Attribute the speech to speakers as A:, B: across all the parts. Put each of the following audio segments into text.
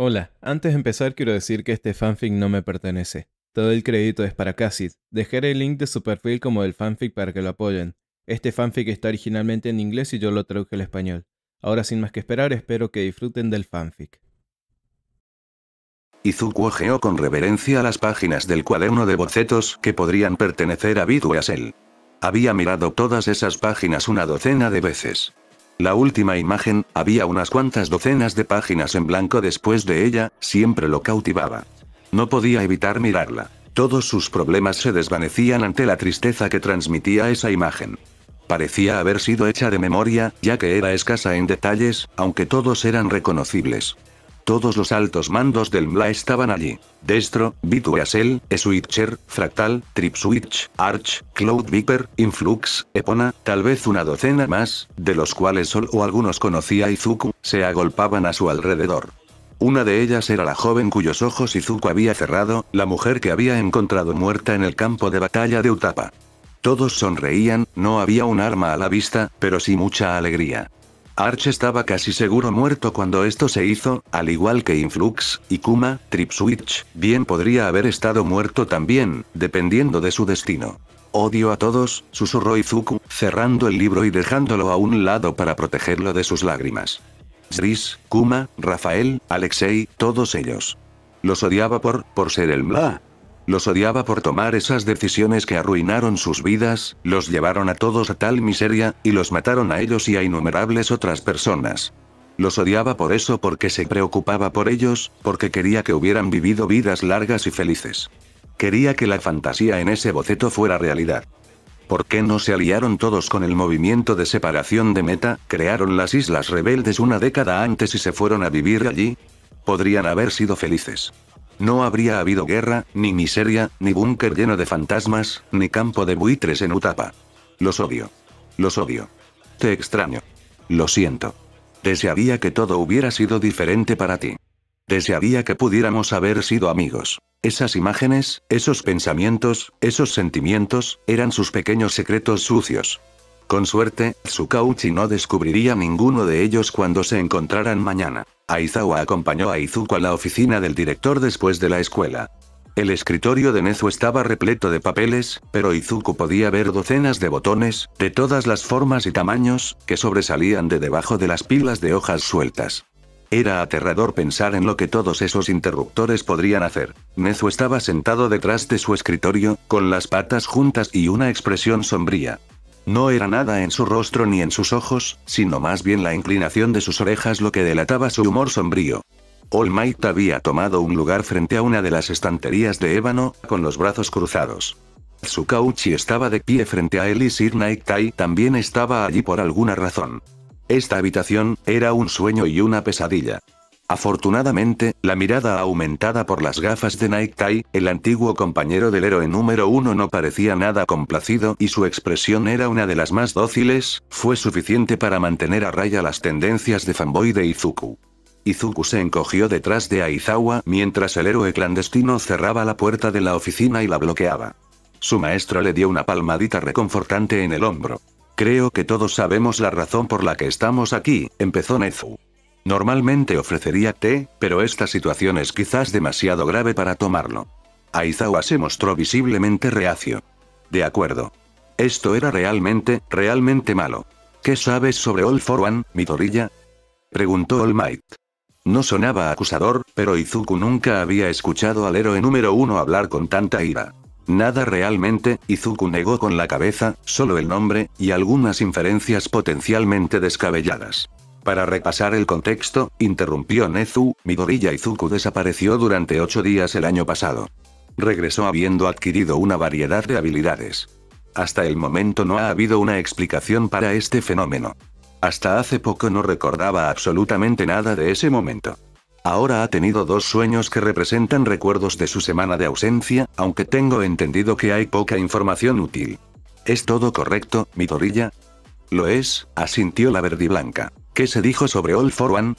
A: Hola, antes de empezar quiero decir que este fanfic no me pertenece. Todo el crédito es para Cassid. Dejaré el link de su perfil como del fanfic para que lo apoyen. Este fanfic está originalmente en inglés y yo lo traduje al español. Ahora sin más que esperar, espero que disfruten del fanfic.
B: Izuku hojeó con reverencia las páginas del cuaderno de bocetos que podrían pertenecer a Bidwasel. Había mirado todas esas páginas una docena de veces. La última imagen, había unas cuantas docenas de páginas en blanco después de ella, siempre lo cautivaba. No podía evitar mirarla. Todos sus problemas se desvanecían ante la tristeza que transmitía esa imagen. Parecía haber sido hecha de memoria, ya que era escasa en detalles, aunque todos eran reconocibles. Todos los altos mandos del MLA estaban allí. Destro, Bidwasel, Switcher, Fractal, Tripswitch, Arch, Cloud Viper, Influx, Epona, tal vez una docena más, de los cuales solo algunos conocía Izuku, se agolpaban a su alrededor. Una de ellas era la joven cuyos ojos Izuku había cerrado, la mujer que había encontrado muerta en el campo de batalla de Utapa. Todos sonreían, no había un arma a la vista, pero sí mucha alegría. Arch estaba casi seguro muerto cuando esto se hizo, al igual que Influx, y Kuma, Tripswitch, bien podría haber estado muerto también, dependiendo de su destino. Odio a todos, susurró Izuku, cerrando el libro y dejándolo a un lado para protegerlo de sus lágrimas. Zris, Kuma, Rafael, Alexei, todos ellos. Los odiaba por ser el MLA. Los odiaba por tomar esas decisiones que arruinaron sus vidas, los llevaron a todos a tal miseria, y los mataron a ellos y a innumerables otras personas. Los odiaba por eso, porque se preocupaba por ellos, porque quería que hubieran vivido vidas largas y felices. Quería que la fantasía en ese boceto fuera realidad. ¿Por qué no se aliaron todos con el movimiento de separación de Meta, crearon las Islas Rebeldes una década antes y se fueron a vivir allí? Podrían haber sido felices. No habría habido guerra, ni miseria, ni búnker lleno de fantasmas, ni campo de buitres en Utapa. Los odio. Los odio. Te extraño. Lo siento. Desearía que todo hubiera sido diferente para ti. Desearía que pudiéramos haber sido amigos. Esas imágenes, esos pensamientos, esos sentimientos, eran sus pequeños secretos sucios. Con suerte, Tsukauchi no descubriría ninguno de ellos cuando se encontraran mañana. Aizawa acompañó a Izuku a la oficina del director después de la escuela. El escritorio de Nezu estaba repleto de papeles, pero Izuku podía ver docenas de botones, de todas las formas y tamaños, que sobresalían de debajo de las pilas de hojas sueltas. Era aterrador pensar en lo que todos esos interruptores podrían hacer. Nezu estaba sentado detrás de su escritorio, con las patas juntas y una expresión sombría. No era nada en su rostro ni en sus ojos, sino más bien la inclinación de sus orejas lo que delataba su humor sombrío. All Might había tomado un lugar frente a una de las estanterías de ébano, con los brazos cruzados. Tsukauchi estaba de pie frente a él y Sir Night-Tai también estaba allí por alguna razón. Esta habitación, era un sueño y una pesadilla. Afortunadamente, la mirada aumentada por las gafas de Night-Tai, el antiguo compañero del héroe número 1 no parecía nada complacido y su expresión era una de las más dóciles, fue suficiente para mantener a raya las tendencias de fanboy de Izuku. Izuku se encogió detrás de Aizawa mientras el héroe clandestino cerraba la puerta de la oficina y la bloqueaba. Su maestro le dio una palmadita reconfortante en el hombro. Creo que todos sabemos la razón por la que estamos aquí, empezó Nezu. Normalmente ofrecería té, pero esta situación es quizás demasiado grave para tomarlo. Aizawa se mostró visiblemente reacio. De acuerdo. Esto era realmente malo. ¿Qué sabes sobre All for One, Midoriya? Preguntó All Might. No sonaba acusador, pero Izuku nunca había escuchado al héroe número 1 hablar con tanta ira. Nada realmente, Izuku negó con la cabeza, solo el nombre, y algunas inferencias potencialmente descabelladas. Para repasar el contexto, interrumpió Nezu, Midoriya Izuku desapareció durante 8 días el año pasado. Regresó habiendo adquirido una variedad de habilidades. Hasta el momento no ha habido una explicación para este fenómeno. Hasta hace poco no recordaba absolutamente nada de ese momento. Ahora ha tenido 2 sueños que representan recuerdos de su semana de ausencia, aunque tengo entendido que hay poca información útil. ¿Es todo correcto, Midoriya? Lo es, asintió la verdiblanca. ¿Qué se dijo sobre All for One?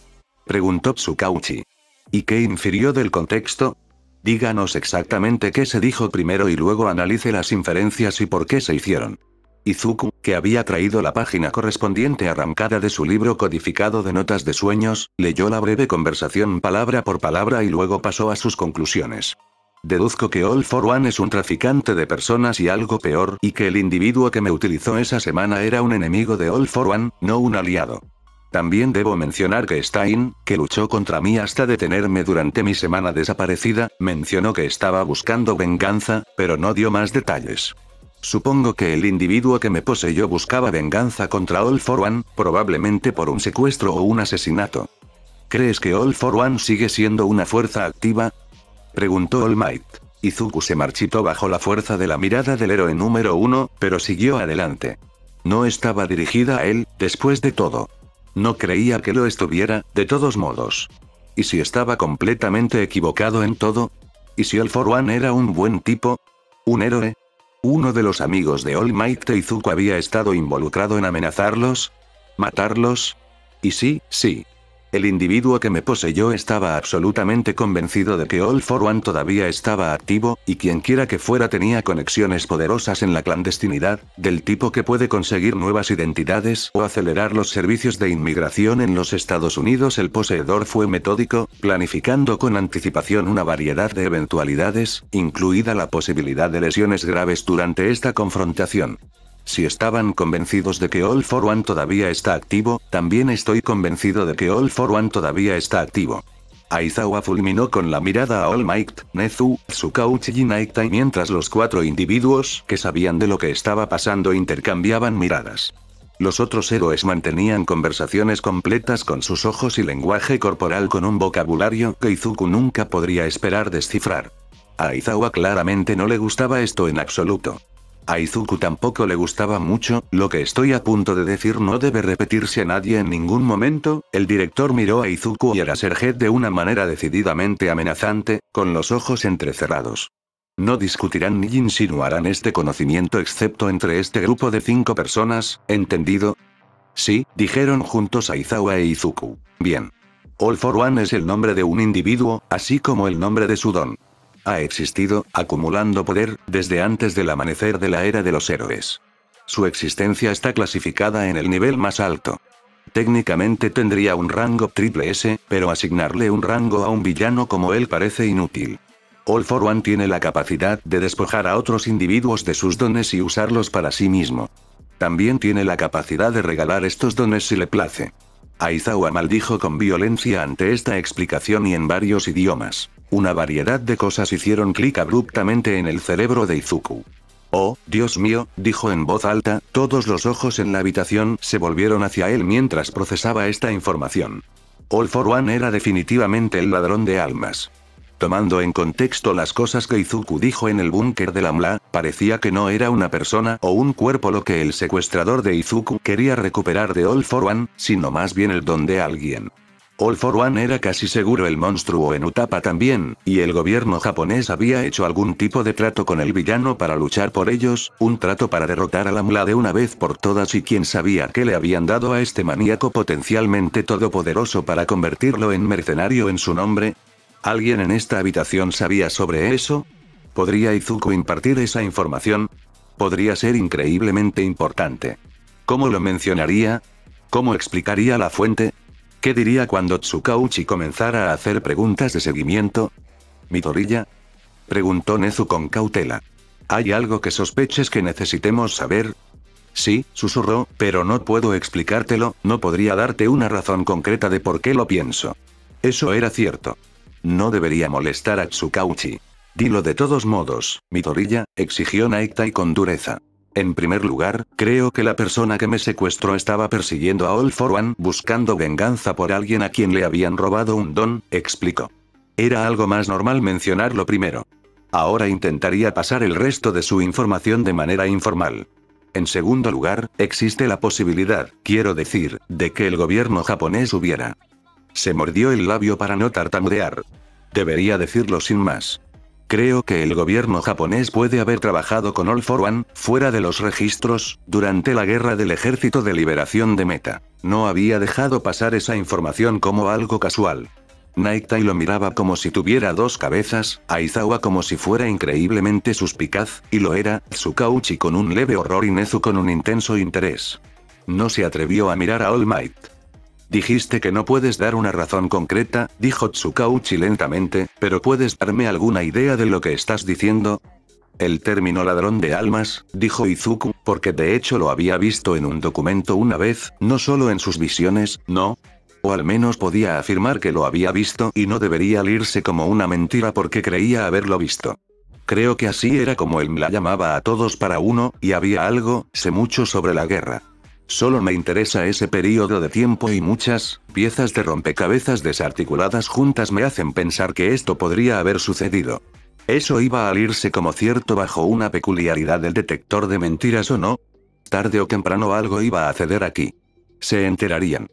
B: Preguntó Tsukauchi. ¿Y qué infirió del contexto? Díganos exactamente qué se dijo primero y luego analice las inferencias y por qué se hicieron. Izuku, que había traído la página correspondiente arrancada de su libro codificado de notas de sueños, leyó la breve conversación palabra por palabra y luego pasó a sus conclusiones. Deduzco que All for One es un traficante de personas y algo peor, y que el individuo que me utilizó esa semana era un enemigo de All for One, no un aliado. También debo mencionar que Stein, que luchó contra mí hasta detenerme durante mi semana desaparecida, mencionó que estaba buscando venganza, pero no dio más detalles. Supongo que el individuo que me poseyó buscaba venganza contra All for One, probablemente por un secuestro o un asesinato. ¿Crees que All for One sigue siendo una fuerza activa?, preguntó All Might. Izuku se marchitó bajo la fuerza de la mirada del héroe número 1, pero siguió adelante. No estaba dirigida a él, después de todo. No creía que lo estuviera, de todos modos. ¿Y si estaba completamente equivocado en todo? ¿Y si All for One era un buen tipo? ¿Un héroe? ¿Uno de los amigos de All Might e Izuku había estado involucrado en amenazarlos? ¿Matarlos? Y sí. El individuo que me poseyó estaba absolutamente convencido de que All for One todavía estaba activo, y quienquiera que fuera tenía conexiones poderosas en la clandestinidad, del tipo que puede conseguir nuevas identidades o acelerar los servicios de inmigración en los Estados Unidos. El poseedor fue metódico, planificando con anticipación una variedad de eventualidades, incluida la posibilidad de lesiones graves durante esta confrontación. Si estaban convencidos de que All for One todavía está activo, también estoy convencido de que All for One todavía está activo. Aizawa fulminó con la mirada a All Might, Nezu, Tsukauchi y Naektai mientras los 4 individuos que sabían de lo que estaba pasando intercambiaban miradas. Los otros héroes mantenían conversaciones completas con sus ojos y lenguaje corporal con un vocabulario que Izuku nunca podría esperar descifrar. A Aizawa claramente no le gustaba esto en absoluto. A Izuku tampoco le gustaba mucho, lo que estoy a punto de decir no debe repetirse a nadie en ningún momento. El director miró a Izuku y a Eraserhead de una manera decididamente amenazante, con los ojos entrecerrados. No discutirán ni insinuarán este conocimiento excepto entre este grupo de 5 personas, ¿entendido? Sí, dijeron juntos Aizawa e Izuku. Bien. All for One es el nombre de un individuo, así como el nombre de su don. Ha existido, acumulando poder, desde antes del amanecer de la era de los héroes. Su existencia está clasificada en el nivel más alto. Técnicamente tendría un rango triple S, pero asignarle un rango a un villano como él parece inútil. All for One tiene la capacidad de despojar a otros individuos de sus dones y usarlos para sí mismo. También tiene la capacidad de regalar estos dones si le place. Aizawa maldijo con violencia ante esta explicación y en varios idiomas. Una variedad de cosas hicieron clic abruptamente en el cerebro de Izuku. Oh, Dios mío, dijo en voz alta, todos los ojos en la habitación se volvieron hacia él mientras procesaba esta información. All for One era definitivamente el ladrón de almas. Tomando en contexto las cosas que Izuku dijo en el búnker de la MLA, parecía que no era una persona o un cuerpo lo que el secuestrador de Izuku quería recuperar de All for One, sino más bien el don de alguien. All for One era casi seguro el monstruo en Utapa también, y el gobierno japonés había hecho algún tipo de trato con el villano para luchar por ellos, un trato para derrotar a la MLA de una vez por todas y quién sabía qué le habían dado a este maníaco potencialmente todopoderoso para convertirlo en mercenario en su nombre. ¿Alguien en esta habitación sabía sobre eso? ¿Podría Izuku impartir esa información? Podría ser increíblemente importante. ¿Cómo lo mencionaría? ¿Cómo explicaría la fuente? ¿Qué diría cuando Tsukauchi comenzara a hacer preguntas de seguimiento? ¿Midoriya? Preguntó Nezu con cautela. ¿Hay algo que sospeches que necesitemos saber? Sí, susurró, pero no puedo explicártelo, no podría darte una razón concreta de por qué lo pienso. Eso era cierto. No debería molestar a Tsukauchi. Dilo de todos modos, Midoriya, exigió Naektai con dureza. En primer lugar, creo que la persona que me secuestró estaba persiguiendo a All for One buscando venganza por alguien a quien le habían robado un don, explicó. Era algo más normal mencionarlo primero. Ahora intentaría pasar el resto de su información de manera informal. En segundo lugar, existe la posibilidad, quiero decir, de que el gobierno japonés hubiera. Se mordió el labio para no tartamudear. Debería decirlo sin más. Creo que el gobierno japonés puede haber trabajado con All for One, fuera de los registros, durante la guerra del Ejército de Liberación de Meta. No había dejado pasar esa información como algo casual. Night Tai lo miraba como si tuviera dos cabezas, Aizawa como si fuera increíblemente suspicaz, y lo era, Tsukauchi con un leve horror y Nezu con un intenso interés. No se atrevió a mirar a All Might. Dijiste que no puedes dar una razón concreta, dijo Tsukauchi lentamente, pero ¿puedes darme alguna idea de lo que estás diciendo? El término ladrón de almas, dijo Izuku, porque de hecho lo había visto en un documento una vez, no solo en sus visiones, ¿no? O al menos podía afirmar que lo había visto y no debería leerse como una mentira porque creía haberlo visto. Creo que así era como él la llamaba a todos para uno, y había algo, sé mucho sobre la guerra. Solo me interesa ese periodo de tiempo y muchas piezas de rompecabezas desarticuladas juntas me hacen pensar que esto podría haber sucedido. ¿Eso iba a leerse como cierto bajo una peculiaridad del detector de mentiras o no? Tarde o temprano algo iba a ceder aquí. Se enterarían.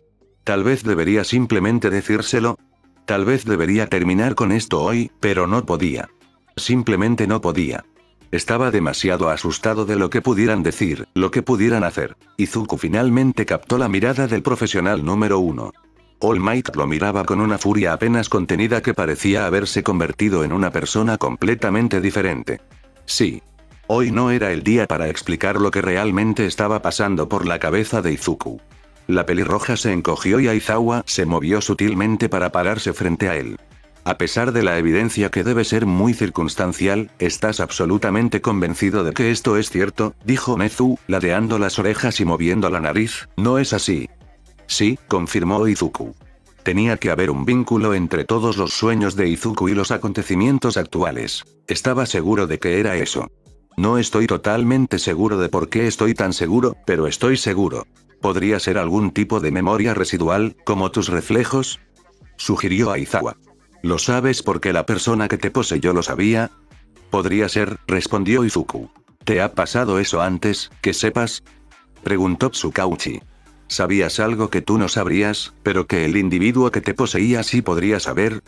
B: Tal vez debería simplemente decírselo. Tal vez debería terminar con esto hoy, pero no podía. Simplemente no podía. Estaba demasiado asustado de lo que pudieran decir, lo que pudieran hacer. Izuku finalmente captó la mirada del profesional número 1. All Might lo miraba con una furia apenas contenida que parecía haberse convertido en una persona completamente diferente. Sí. Hoy no era el día para explicar lo que realmente estaba pasando por la cabeza de Izuku. La pelirroja se encogió y Aizawa se movió sutilmente para pararse frente a él. A pesar de la evidencia que debe ser muy circunstancial, ¿estás absolutamente convencido de que esto es cierto?, dijo Nezu, ladeando las orejas y moviendo la nariz, ¿no es así? Sí, confirmó Izuku. Tenía que haber un vínculo entre todos los sueños de Izuku y los acontecimientos actuales. Estaba seguro de que era eso. No estoy totalmente seguro de por qué estoy tan seguro, pero estoy seguro. ¿Podría ser algún tipo de memoria residual, como tus reflejos?, sugirió Aizawa. ¿Lo sabes porque la persona que te poseyó lo sabía? Podría ser, respondió Izuku. ¿Te ha pasado eso antes, que sepas?, preguntó Tsukauchi. ¿Sabías algo que tú no sabrías, pero que el individuo que te poseía sí podría saber?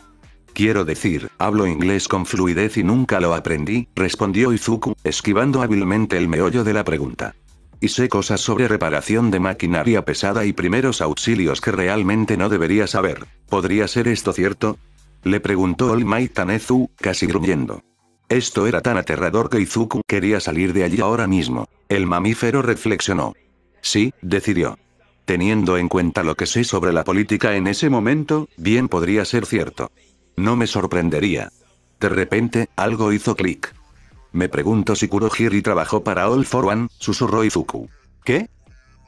B: Quiero decir, hablo inglés con fluidez y nunca lo aprendí, respondió Izuku, esquivando hábilmente el meollo de la pregunta. Y sé cosas sobre reparación de maquinaria pesada y primeros auxilios que realmente no debería saber. ¿Podría ser esto cierto?, le preguntó All Might a Nezu, casi gruñendo. Esto era tan aterrador que Izuku quería salir de allí ahora mismo. El mamífero reflexionó. Sí, decidió. Teniendo en cuenta lo que sé sobre la política en ese momento, bien podría ser cierto. No me sorprendería. De repente, algo hizo clic. Me pregunto si Kurohiri trabajó para All for One, susurró Izuku. ¿Qué?,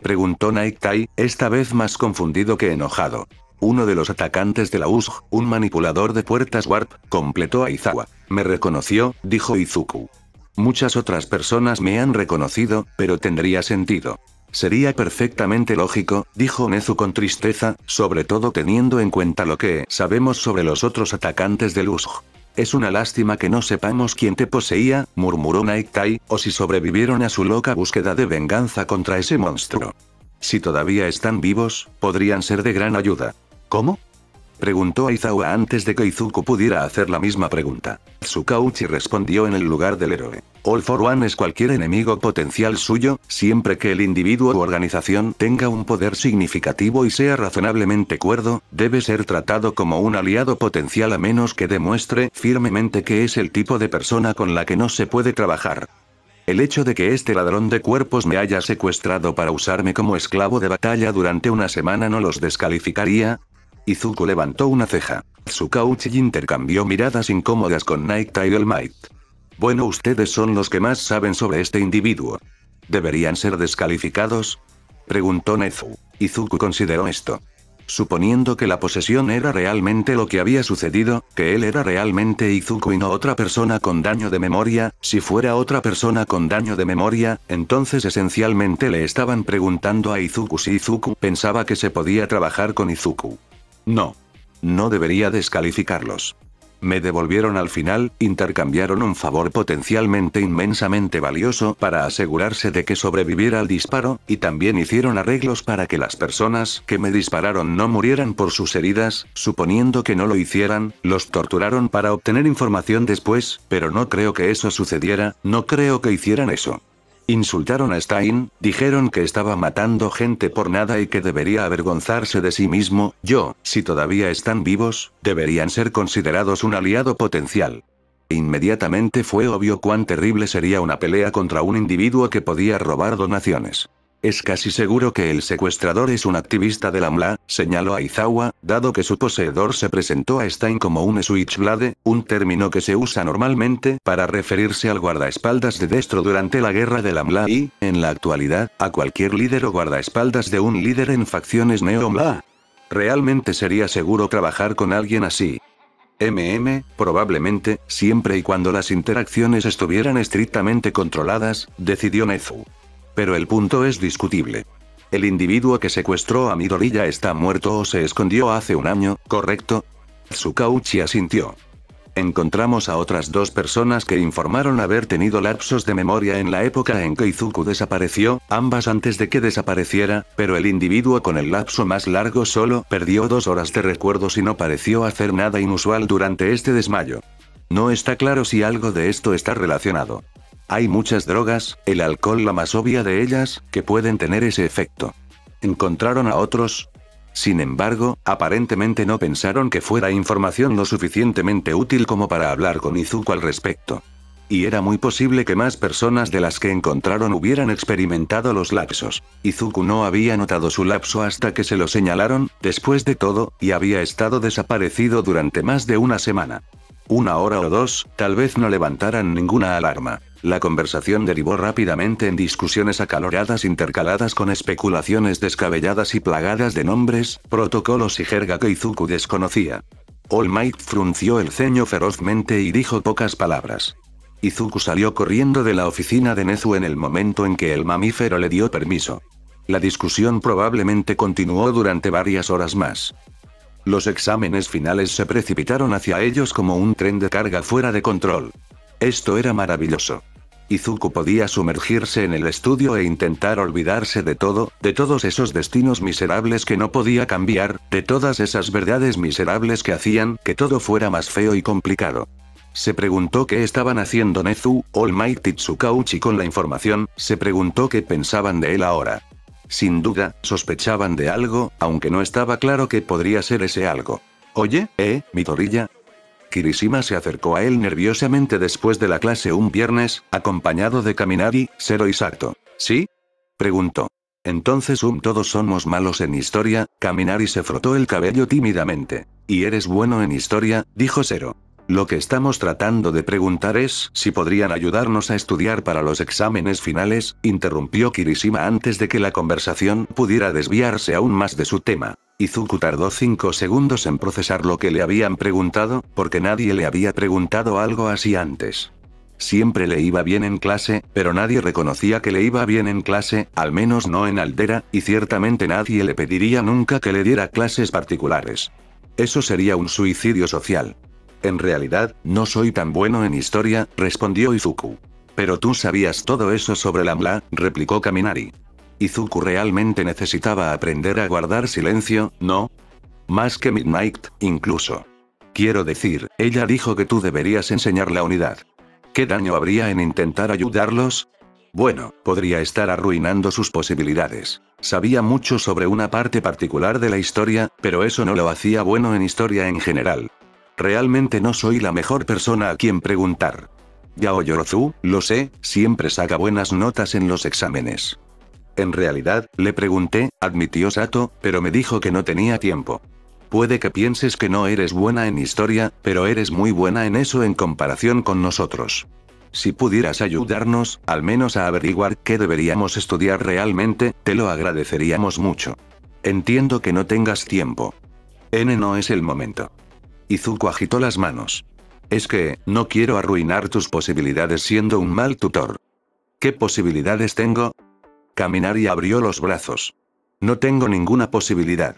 B: preguntó Night Tai, esta vez más confundido que enojado. Uno de los atacantes de la USG, un manipulador de puertas Warp, completó Aizawa. Me reconoció, dijo Izuku. Muchas otras personas me han reconocido, pero tendría sentido. Sería perfectamente lógico, dijo Nezu con tristeza, sobre todo teniendo en cuenta lo que sabemos sobre los otros atacantes del USG. Es una lástima que no sepamos quién te poseía, murmuró Night Tai, o si sobrevivieron a su loca búsqueda de venganza contra ese monstruo. Si todavía están vivos, podrían ser de gran ayuda. ¿Cómo?, preguntó Aizawa antes de que Izuku pudiera hacer la misma pregunta. Tsukauchi respondió en el lugar del héroe. All for One es cualquier enemigo potencial suyo, siempre que el individuo u organización tenga un poder significativo y sea razonablemente cuerdo, debe ser tratado como un aliado potencial a menos que demuestre firmemente que es el tipo de persona con la que no se puede trabajar. El hecho de que este ladrón de cuerpos me haya secuestrado para usarme como esclavo de batalla durante una semana no los descalificaría. Izuku levantó una ceja. Tsukauchi intercambió miradas incómodas con Night Tai y All Might. Bueno, ustedes son los que más saben sobre este individuo. ¿Deberían ser descalificados?, preguntó Nezu. Izuku consideró esto. Suponiendo que la posesión era realmente lo que había sucedido, que él era realmente Izuku y no otra persona con daño de memoria, si fuera otra persona con daño de memoria, entonces esencialmente le estaban preguntando a Izuku si Izuku pensaba que se podía trabajar con Izuku. No. No debería descalificarlos. Me devolvieron al final, intercambiaron un favor potencialmente inmensamente valioso para asegurarse de que sobreviviera al disparo, y también hicieron arreglos para que las personas que me dispararon no murieran por sus heridas, suponiendo que no lo hicieran, los torturaron para obtener información después, pero no creo que eso sucediera, no creo que hicieran eso. Insultaron a Stein, dijeron que estaba matando gente por nada y que debería avergonzarse de sí mismo. Si todavía están vivos, deberían ser considerados un aliado potencial. Inmediatamente fue obvio cuán terrible sería una pelea contra un individuo que podía robar donaciones. Es casi seguro que el secuestrador es un activista de la MLA, señaló Aizawa, dado que su poseedor se presentó a Stein como un Switchblade, un término que se usa normalmente para referirse al guardaespaldas de Destro durante la guerra de la MLA y, en la actualidad, a cualquier líder o guardaespaldas de un líder en facciones neo-MLA. Realmente sería seguro trabajar con alguien así. Probablemente, siempre y cuando las interacciones estuvieran estrictamente controladas, decidió Nezu. Pero el punto es discutible. El individuo que secuestró a Midori ya está muerto o se escondió hace un año, ¿correcto? Tsukauchi asintió. Encontramos a otras 2 personas que informaron haber tenido lapsos de memoria en la época en que Izuku desapareció, ambas antes de que desapareciera, pero el individuo con el lapso más largo solo perdió 2 horas de recuerdos y no pareció hacer nada inusual durante este desmayo. No está claro si algo de esto está relacionado. Hay muchas drogas, el alcohol la más obvia de ellas, que pueden tener ese efecto. ¿Encontraron a otros? Sin embargo, aparentemente no pensaron que fuera información lo suficientemente útil como para hablar con Izuku al respecto. Y era muy posible que más personas de las que encontraron hubieran experimentado los lapsos. Izuku no había notado su lapso hasta que se lo señalaron, después de todo, y había estado desaparecido durante más de una semana. 1 hora o 2, tal vez no levantaran ninguna alarma. La conversación derivó rápidamente en discusiones acaloradas intercaladas con especulaciones descabelladas y plagadas de nombres, protocolos y jerga que Izuku desconocía. All Might frunció el ceño ferozmente y dijo pocas palabras. Izuku salió corriendo de la oficina de Nezu en el momento en que el mamífero le dio permiso. La discusión probablemente continuó durante varias horas más. Los exámenes finales se precipitaron hacia ellos como un tren de carga fuera de control. Esto era maravilloso. Izuku podía sumergirse en el estudio e intentar olvidarse de todo, de todos esos destinos miserables que no podía cambiar, de todas esas verdades miserables que hacían que todo fuera más feo y complicado. Se preguntó qué estaban haciendo Nezu, All Might y Tsukauchi con la información, se preguntó qué pensaban de él ahora. Sin duda, sospechaban de algo, aunque no estaba claro qué podría ser ese algo. Oye, Midoriya. Kirishima se acercó a él nerviosamente después de la clase un viernes, acompañado de Kaminari, Zero y Sato. ¿Sí? Preguntó. Entonces todos somos malos en historia. Kaminari se frotó el cabello tímidamente. ¿Y eres bueno en historia?, dijo Zero. Lo que estamos tratando de preguntar es si podrían ayudarnos a estudiar para los exámenes finales, interrumpió Kirishima antes de que la conversación pudiera desviarse aún más de su tema. Izuku tardó 5 segundos en procesar lo que le habían preguntado, porque nadie le había preguntado algo así antes. Siempre le iba bien en clase, pero nadie reconocía que le iba bien en clase, al menos no en Aldera, y ciertamente nadie le pediría nunca que le diera clases particulares. Eso sería un suicidio social. En realidad, no soy tan bueno en historia, respondió Izuku. Pero tú sabías todo eso sobre la MLA, replicó Kaminari. Izuku realmente necesitaba aprender a guardar silencio, ¿no? Más que Midnight, incluso. Quiero decir, ella dijo que tú deberías enseñar la unidad. ¿Qué daño habría en intentar ayudarlos? Bueno, podría estar arruinando sus posibilidades. Sabía mucho sobre una parte particular de la historia, pero eso no lo hacía bueno en historia en general. Realmente no soy la mejor persona a quien preguntar. Yao Yorozu, lo sé, siempre saca buenas notas en los exámenes. En realidad, le pregunté, admitió Sato, pero me dijo que no tenía tiempo. Puede que pienses que no eres buena en historia, pero eres muy buena en eso en comparación con nosotros. Si pudieras ayudarnos, al menos a averiguar qué deberíamos estudiar realmente, te lo agradeceríamos mucho. Entiendo que no tengas tiempo. No es el momento. Izuku agitó las manos. Es que, no quiero arruinar tus posibilidades siendo un mal tutor. ¿Qué posibilidades tengo? Kaminari abrió los brazos. No tengo ninguna posibilidad.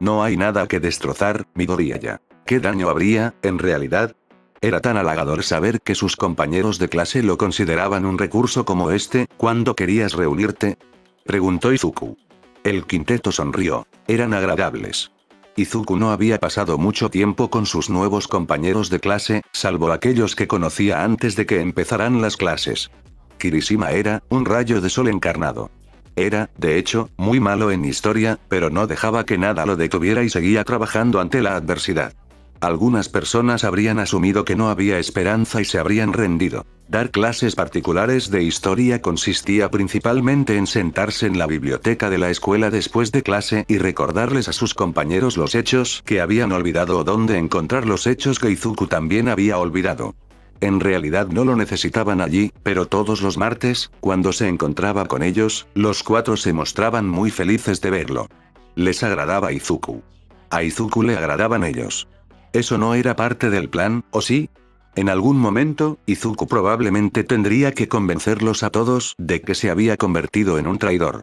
B: No hay nada que destrozar, Midoriya. ¿Qué daño habría, en realidad? Era tan halagador saber que sus compañeros de clase lo consideraban un recurso como este. ¿Cuándo querías reunirte?, preguntó Izuku. El quinteto sonrió. Eran agradables. Izuku no había pasado mucho tiempo con sus nuevos compañeros de clase, salvo aquellos que conocía antes de que empezaran las clases. Kirishima era un rayo de sol encarnado. Era, de hecho, muy malo en historia, pero no dejaba que nada lo detuviera y seguía trabajando ante la adversidad. Algunas personas habrían asumido que no había esperanza y se habrían rendido. Dar clases particulares de historia consistía principalmente en sentarse en la biblioteca de la escuela después de clase y recordarles a sus compañeros los hechos que habían olvidado o dónde encontrar los hechos que Izuku también había olvidado. En realidad no lo necesitaban allí, pero todos los martes, cuando se encontraba con ellos, los cuatro se mostraban muy felices de verlo. Les agradaba Izuku. A Izuku le agradaban ellos. ¿Eso no era parte del plan, o sí? En algún momento, Izuku probablemente tendría que convencerlos a todos de que se había convertido en un traidor.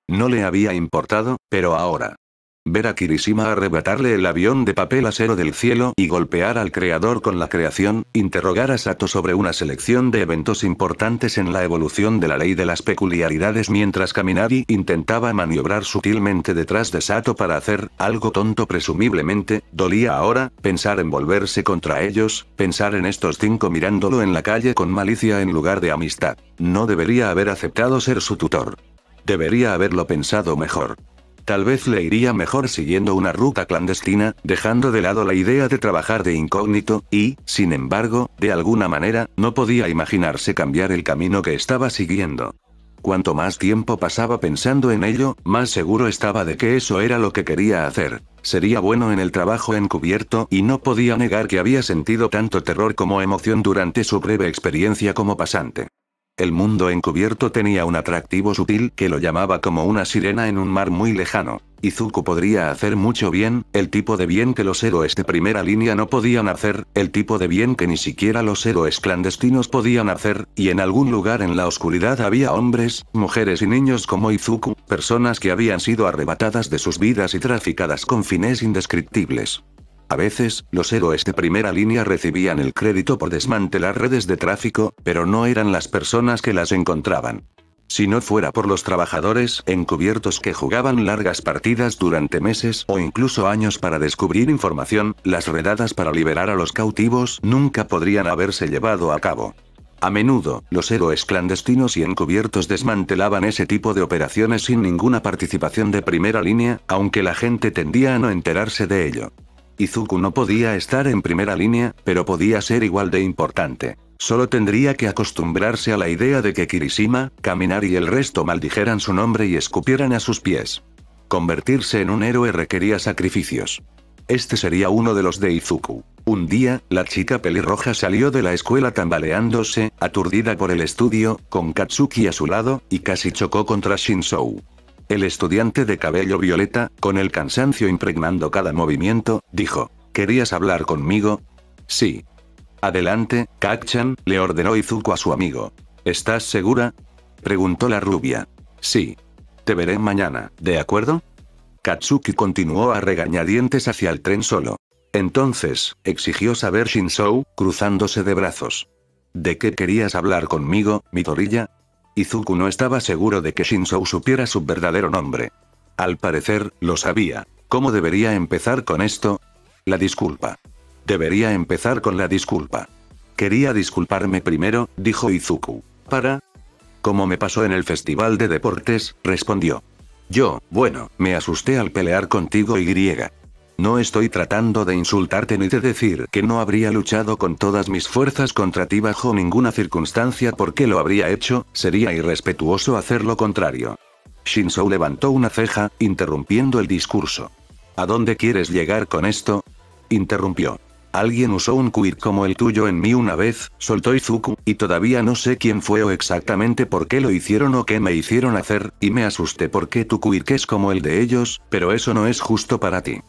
B: No le había importado, pero ahora. Ver a Kirishima arrebatarle el avión de papel acero del cielo y golpear al creador con la creación, interrogar a Sato sobre una selección de eventos importantes en la evolución de la ley de las peculiaridades mientras Kaminari intentaba maniobrar sutilmente detrás de Sato para hacer algo tonto presumiblemente, dolía ahora, pensar en volverse contra ellos, pensar en estos cinco mirándolo en la calle con malicia en lugar de amistad. No debería haber aceptado ser su tutor. Debería haberlo pensado mejor. Tal vez le iría mejor siguiendo una ruta clandestina, dejando de lado la idea de trabajar de incógnito, y, sin embargo, de alguna manera, no podía imaginarse cambiar el camino que estaba siguiendo. Cuanto más tiempo pasaba pensando en ello, más seguro estaba de que eso era lo que quería hacer. Sería bueno en el trabajo encubierto y no podía negar que había sentido tanto terror como emoción durante su breve experiencia como pasante. El mundo encubierto tenía un atractivo sutil que lo llamaba como una sirena en un mar muy lejano. Izuku podría hacer mucho bien, el tipo de bien que los héroes de primera línea no podían hacer, el tipo de bien que ni siquiera los héroes clandestinos podían hacer, y en algún lugar en la oscuridad había hombres, mujeres y niños como Izuku, personas que habían sido arrebatadas de sus vidas y traficadas con fines indescriptibles. A veces, los héroes de primera línea recibían el crédito por desmantelar redes de tráfico, pero no eran las personas que las encontraban. Si no fuera por los trabajadores encubiertos que jugaban largas partidas durante meses o incluso años para descubrir información, las redadas para liberar a los cautivos nunca podrían haberse llevado a cabo. A menudo, los héroes clandestinos y encubiertos desmantelaban ese tipo de operaciones sin ninguna participación de primera línea, aunque la gente tendía a no enterarse de ello. Izuku no podía estar en primera línea, pero podía ser igual de importante. Solo tendría que acostumbrarse a la idea de que Kirishima, Kaminari y el resto maldijeran su nombre y escupieran a sus pies. Convertirse en un héroe requería sacrificios. Este sería uno de los de Izuku. Un día, la chica pelirroja salió de la escuela tambaleándose, aturdida por el estudio, con Katsuki a su lado, y casi chocó contra Shinzou. El estudiante de cabello violeta, con el cansancio impregnando cada movimiento, dijo: ¿Querías hablar conmigo? Sí. Adelante, Kak-chan, le ordenó Izuku a su amigo. ¿Estás segura? Preguntó la rubia. Sí. Te veré mañana, ¿de acuerdo? Katsuki continuó a regañadientes hacia el tren solo. Entonces, exigió saber Shinzou, cruzándose de brazos. ¿De qué querías hablar conmigo, Midoriya? Izuku no estaba seguro de que Shinzou supiera su verdadero nombre. Al parecer, lo sabía. ¿Cómo debería empezar con esto? La disculpa. Debería empezar con la disculpa. Quería disculparme primero, dijo Izuku. Como me pasó en el festival de deportes, respondió. Bueno, me asusté al pelear contigo y. No estoy tratando de insultarte ni de decir que no habría luchado con todas mis fuerzas contra ti bajo ninguna circunstancia porque lo habría hecho, sería irrespetuoso hacer lo contrario. Shinzou levantó una ceja, interrumpiendo el discurso. ¿A dónde quieres llegar con esto? Interrumpió. Alguien usó un quirk como el tuyo en mí una vez, soltó Izuku, y todavía no sé quién fue o exactamente por qué lo hicieron o qué me hicieron hacer, y me asusté porque tu quirk es como el de ellos, pero eso no es justo para ti.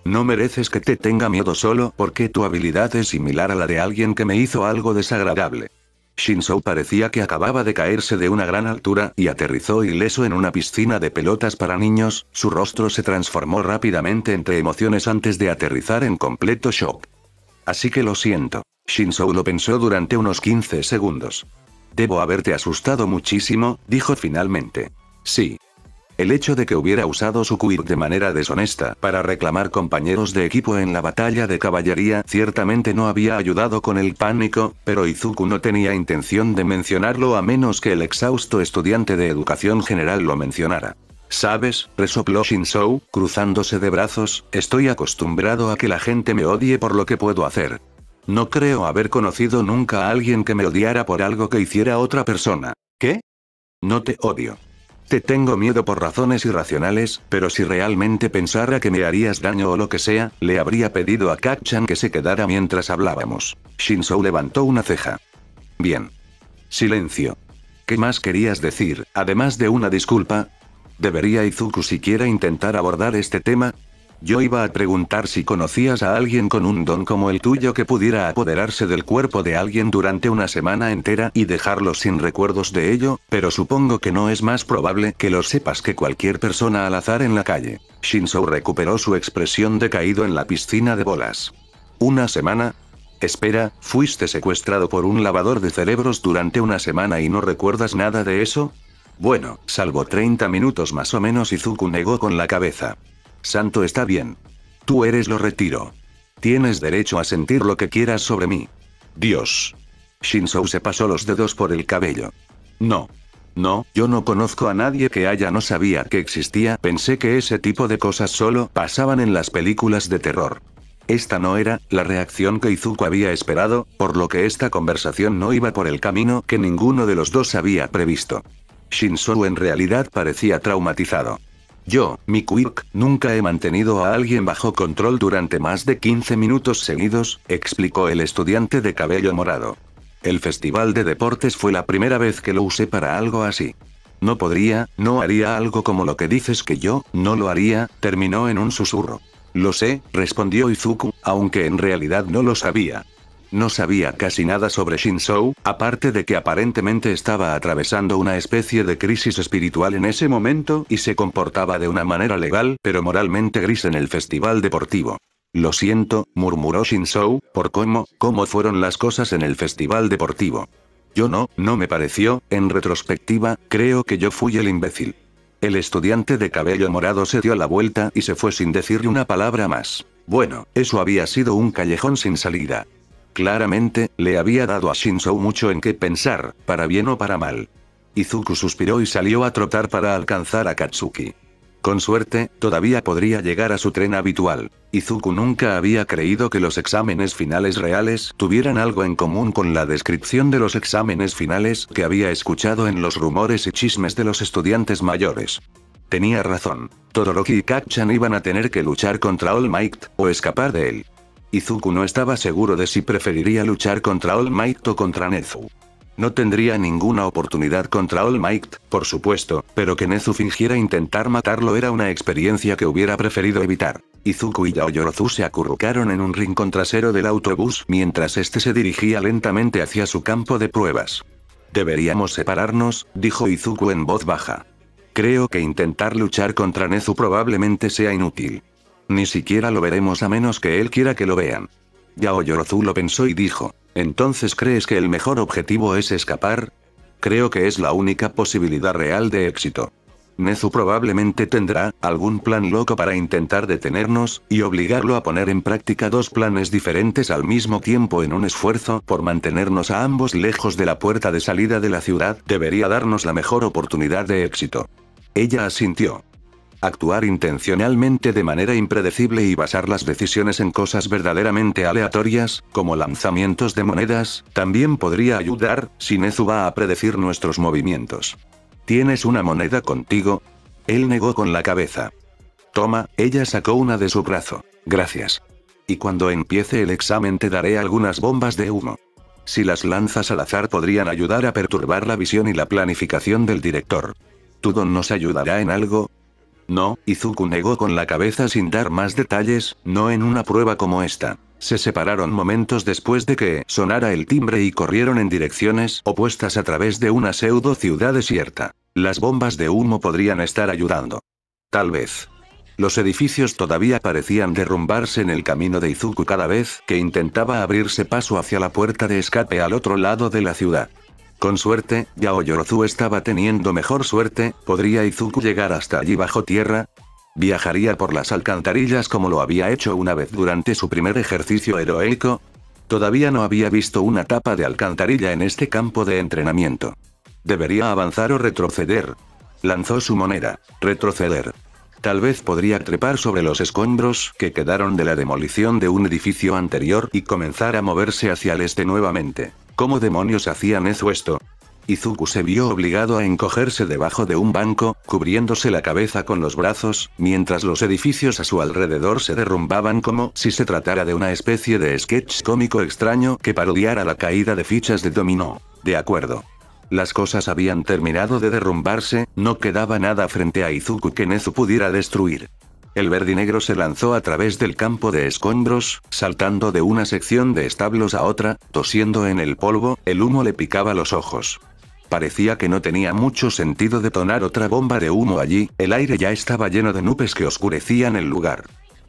B: No mereces que te tenga miedo solo porque tu habilidad es similar a la de alguien que me hizo algo desagradable. Shinzou parecía que acababa de caerse de una gran altura y aterrizó ileso en una piscina de pelotas para niños, su rostro se transformó rápidamente entre emociones antes de aterrizar en completo shock. Así que lo siento. Shinzou lo pensó durante unos 15 segundos. Debo haberte asustado muchísimo, dijo finalmente. Sí. El hecho de que hubiera usado su quirk de manera deshonesta para reclamar compañeros de equipo en la batalla de caballería ciertamente no había ayudado con el pánico, pero Izuku no tenía intención de mencionarlo a menos que el exhausto estudiante de educación general lo mencionara. ¿Sabes?, resopló Shinzou, cruzándose de brazos, estoy acostumbrado a que la gente me odie por lo que puedo hacer. No creo haber conocido nunca a alguien que me odiara por algo que hiciera otra persona. ¿Qué? No te odio. Te tengo miedo por razones irracionales, pero si realmente pensara que me harías daño o lo que sea, le habría pedido a Kacchan que se quedara mientras hablábamos. Shinzou levantó una ceja. Bien. Silencio. ¿Qué más querías decir, además de una disculpa? ¿Debería Izuku siquiera intentar abordar este tema? Yo iba a preguntar si conocías a alguien con un don como el tuyo que pudiera apoderarse del cuerpo de alguien durante una semana entera y dejarlo sin recuerdos de ello, pero supongo que no es más probable que lo sepas que cualquier persona al azar en la calle. Shinzou recuperó su expresión de caído en la piscina de bolas. ¿Una semana? Espera, ¿fuiste secuestrado por un lavador de cerebros durante una semana y no recuerdas nada de eso? Bueno, salvo 30 minutos más o menos. Izuku negó con la cabeza. Santo, está bien. Tú eres, lo retiro. Tienes derecho a sentir lo que quieras sobre mí. Dios. Shinzou se pasó los dedos por el cabello. No. No, yo no conozco a nadie que haya, no sabía que existía, pensé que ese tipo de cosas solo pasaban en las películas de terror. Esta no era la reacción que Izuku había esperado, por lo que esta conversación no iba por el camino que ninguno de los dos había previsto. Shinzou en realidad parecía traumatizado. Yo, mi quirk, nunca he mantenido a alguien bajo control durante más de 15 minutos seguidos, explicó el estudiante de cabello morado. El festival de deportes fue la primera vez que lo usé para algo así. No haría algo como lo que dices que yo, no lo haría, terminó en un susurro. Lo sé, respondió Izuku, aunque en realidad no lo sabía. No sabía casi nada sobre Shinzou, aparte de que aparentemente estaba atravesando una especie de crisis espiritual en ese momento y se comportaba de una manera legal pero moralmente gris en el festival deportivo. Lo siento, murmuró Shinzou, por cómo fueron las cosas en el festival deportivo. Yo no me pareció, en retrospectiva, creo que yo fui el imbécil. El estudiante de cabello morado se dio la vuelta y se fue sin decirle una palabra más. Bueno, eso había sido un callejón sin salida. Claramente, le había dado a Shinzou mucho en qué pensar, para bien o para mal. Izuku suspiró y salió a trotar para alcanzar a Katsuki. Con suerte, todavía podría llegar a su tren habitual. Izuku nunca había creído que los exámenes finales reales tuvieran algo en común con la descripción de los exámenes finales que había escuchado en los rumores y chismes de los estudiantes mayores. Tenía razón. Todoroki y Kacchan iban a tener que luchar contra All Might, o escapar de él. Izuku no estaba seguro de si preferiría luchar contra All Might o contra Nezu. No tendría ninguna oportunidad contra All Might, por supuesto, pero que Nezu fingiera intentar matarlo era una experiencia que hubiera preferido evitar. Izuku y Yaoyorozu se acurrucaron en un rincón trasero del autobús mientras este se dirigía lentamente hacia su campo de pruebas. Deberíamos separarnos, dijo Izuku en voz baja. Creo que intentar luchar contra Nezu probablemente sea inútil. Ni siquiera lo veremos a menos que él quiera que lo vean. Yaoyorozu lo pensó y dijo, ¿entonces crees que el mejor objetivo es escapar? Creo que es la única posibilidad real de éxito. Nezu probablemente tendrá algún plan loco para intentar detenernos y obligarlo a poner en práctica dos planes diferentes al mismo tiempo en un esfuerzo por mantenernos a ambos lejos de la puerta de salida de la ciudad. Debería darnos la mejor oportunidad de éxito. Ella asintió. Actuar intencionalmente de manera impredecible y basar las decisiones en cosas verdaderamente aleatorias, como lanzamientos de monedas, también podría ayudar, si Nezu va a predecir nuestros movimientos. ¿Tienes una moneda contigo? Él negó con la cabeza. Toma, ella sacó una de su brazo. Gracias. Y cuando empiece el examen te daré algunas bombas de humo. Si las lanzas al azar podrían ayudar a perturbar la visión y la planificación del director. ¿Tu don nos ayudará en algo? No, Izuku negó con la cabeza sin dar más detalles, no en una prueba como esta. Se separaron momentos después de que sonara el timbre y corrieron en direcciones opuestas a través de una pseudo ciudad desierta. Las bombas de humo podrían estar ayudando. Tal vez. Los edificios todavía parecían derrumbarse en el camino de Izuku cada vez que intentaba abrirse paso hacia la puerta de escape al otro lado de la ciudad. Con suerte, Yaoyorozu estaba teniendo mejor suerte, ¿podría Izuku llegar hasta allí bajo tierra? ¿Viajaría por las alcantarillas como lo había hecho una vez durante su primer ejercicio heroico? Todavía no había visto una tapa de alcantarilla en este campo de entrenamiento. ¿Debería avanzar o retroceder? Lanzó su moneda. Retroceder. Tal vez podría trepar sobre los escombros que quedaron de la demolición de un edificio anterior y comenzar a moverse hacia el este nuevamente. ¿Cómo demonios hacía Nezu esto? Izuku se vio obligado a encogerse debajo de un banco, cubriéndose la cabeza con los brazos, mientras los edificios a su alrededor se derrumbaban como si se tratara de una especie de sketch cómico extraño que parodiara la caída de fichas de dominó. De acuerdo. Las cosas habían terminado de derrumbarse, no quedaba nada frente a Izuku que Nezu pudiera destruir. El verdinegro se lanzó a través del campo de escombros, saltando de una sección de establos a otra, tosiendo en el polvo, el humo le picaba los ojos. Parecía que no tenía mucho sentido detonar otra bomba de humo allí, el aire ya estaba lleno de nubes que oscurecían el lugar.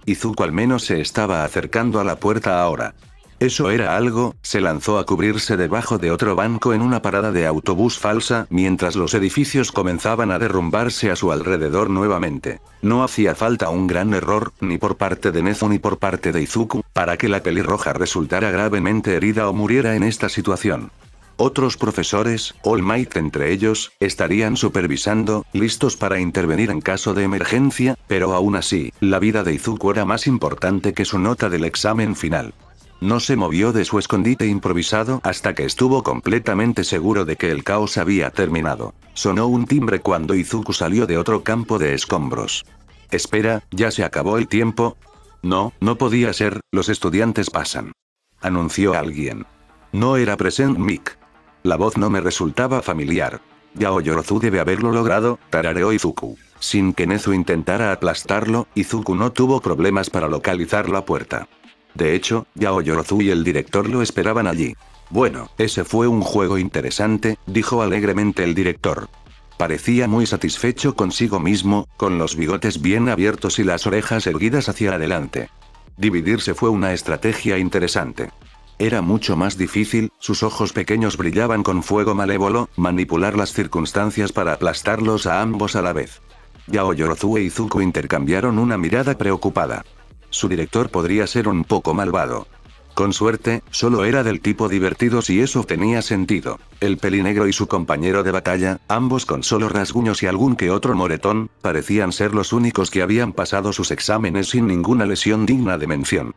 B: Izuku al menos se estaba acercando a la puerta ahora. Eso era algo, se lanzó a cubrirse debajo de otro banco en una parada de autobús falsa, mientras los edificios comenzaban a derrumbarse a su alrededor nuevamente. No hacía falta un gran error, ni por parte de Nezu ni por parte de Izuku, para que la pelirroja resultara gravemente herida o muriera en esta situación. Otros profesores, All Might entre ellos, estarían supervisando, listos para intervenir en caso de emergencia, pero aún así, la vida de Izuku era más importante que su nota del examen final. No se movió de su escondite improvisado hasta que estuvo completamente seguro de que el caos había terminado. Sonó un timbre cuando Izuku salió de otro campo de escombros. Espera, ¿ya se acabó el tiempo? No, no podía ser, los estudiantes pasan. Anunció alguien. No era Present Mic. La voz no me resultaba familiar. Yaoyorozu debe haberlo logrado, tarareó Izuku. Sin que Nezu intentara aplastarlo, Izuku no tuvo problemas para localizar la puerta. De hecho, Yaoyorozu y el director lo esperaban allí. Bueno, ese fue un juego interesante, dijo alegremente el director. Parecía muy satisfecho consigo mismo, con los bigotes bien abiertos y las orejas erguidas hacia adelante. Dividirse fue una estrategia interesante. Era mucho más difícil, sus ojos pequeños brillaban con fuego malévolo, manipular las circunstancias para aplastarlos a ambos a la vez. Yaoyorozu e Izuku intercambiaron una mirada preocupada. Su director podría ser un poco malvado. Con suerte, solo era del tipo divertido si eso tenía sentido. El pelinegro y su compañero de batalla, ambos con solo rasguños y algún que otro moretón, parecían ser los únicos que habían pasado sus exámenes sin ninguna lesión digna de mención.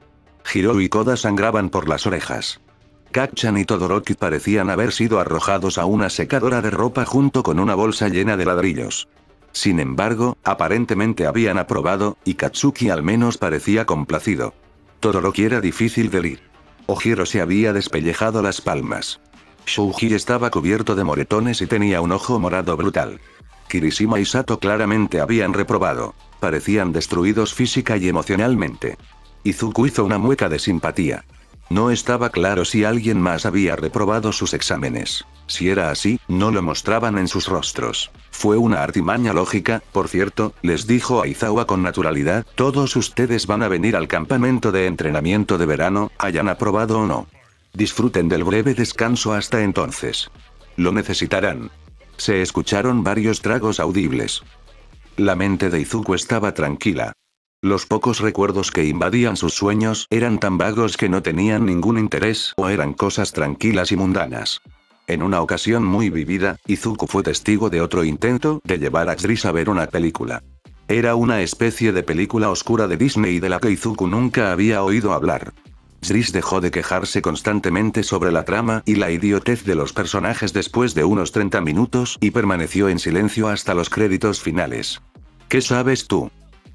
B: Hiro y Koda sangraban por las orejas. Kacchan y Todoroki parecían haber sido arrojados a una secadora de ropa junto con una bolsa llena de ladrillos. Sin embargo, aparentemente habían aprobado, y Katsuki al menos parecía complacido. Todoroki era difícil de herir. Ojiro se había despellejado las palmas. Shouji estaba cubierto de moretones y tenía un ojo morado brutal. Kirishima y Sato claramente habían reprobado. Parecían destruidos física y emocionalmente. Izuku hizo una mueca de simpatía. No estaba claro si alguien más había reprobado sus exámenes. Si era así, no lo mostraban en sus rostros. Fue una artimaña lógica, por cierto, les dijo Aizawa con naturalidad, todos ustedes van a venir al campamento de entrenamiento de verano, hayan aprobado o no. Disfruten del breve descanso hasta entonces. Lo necesitarán. Se escucharon varios tragos audibles. La mente de Izuku estaba tranquila. Los pocos recuerdos que invadían sus sueños eran tan vagos que no tenían ningún interés o eran cosas tranquilas y mundanas. En una ocasión muy vivida, Izuku fue testigo de otro intento de llevar a Chris a ver una película. Era una especie de película oscura de Disney de la que Izuku nunca había oído hablar. Chris dejó de quejarse constantemente sobre la trama y la idiotez de los personajes después de unos 30 minutos y permaneció en silencio hasta los créditos finales. ¿Qué sabes tú?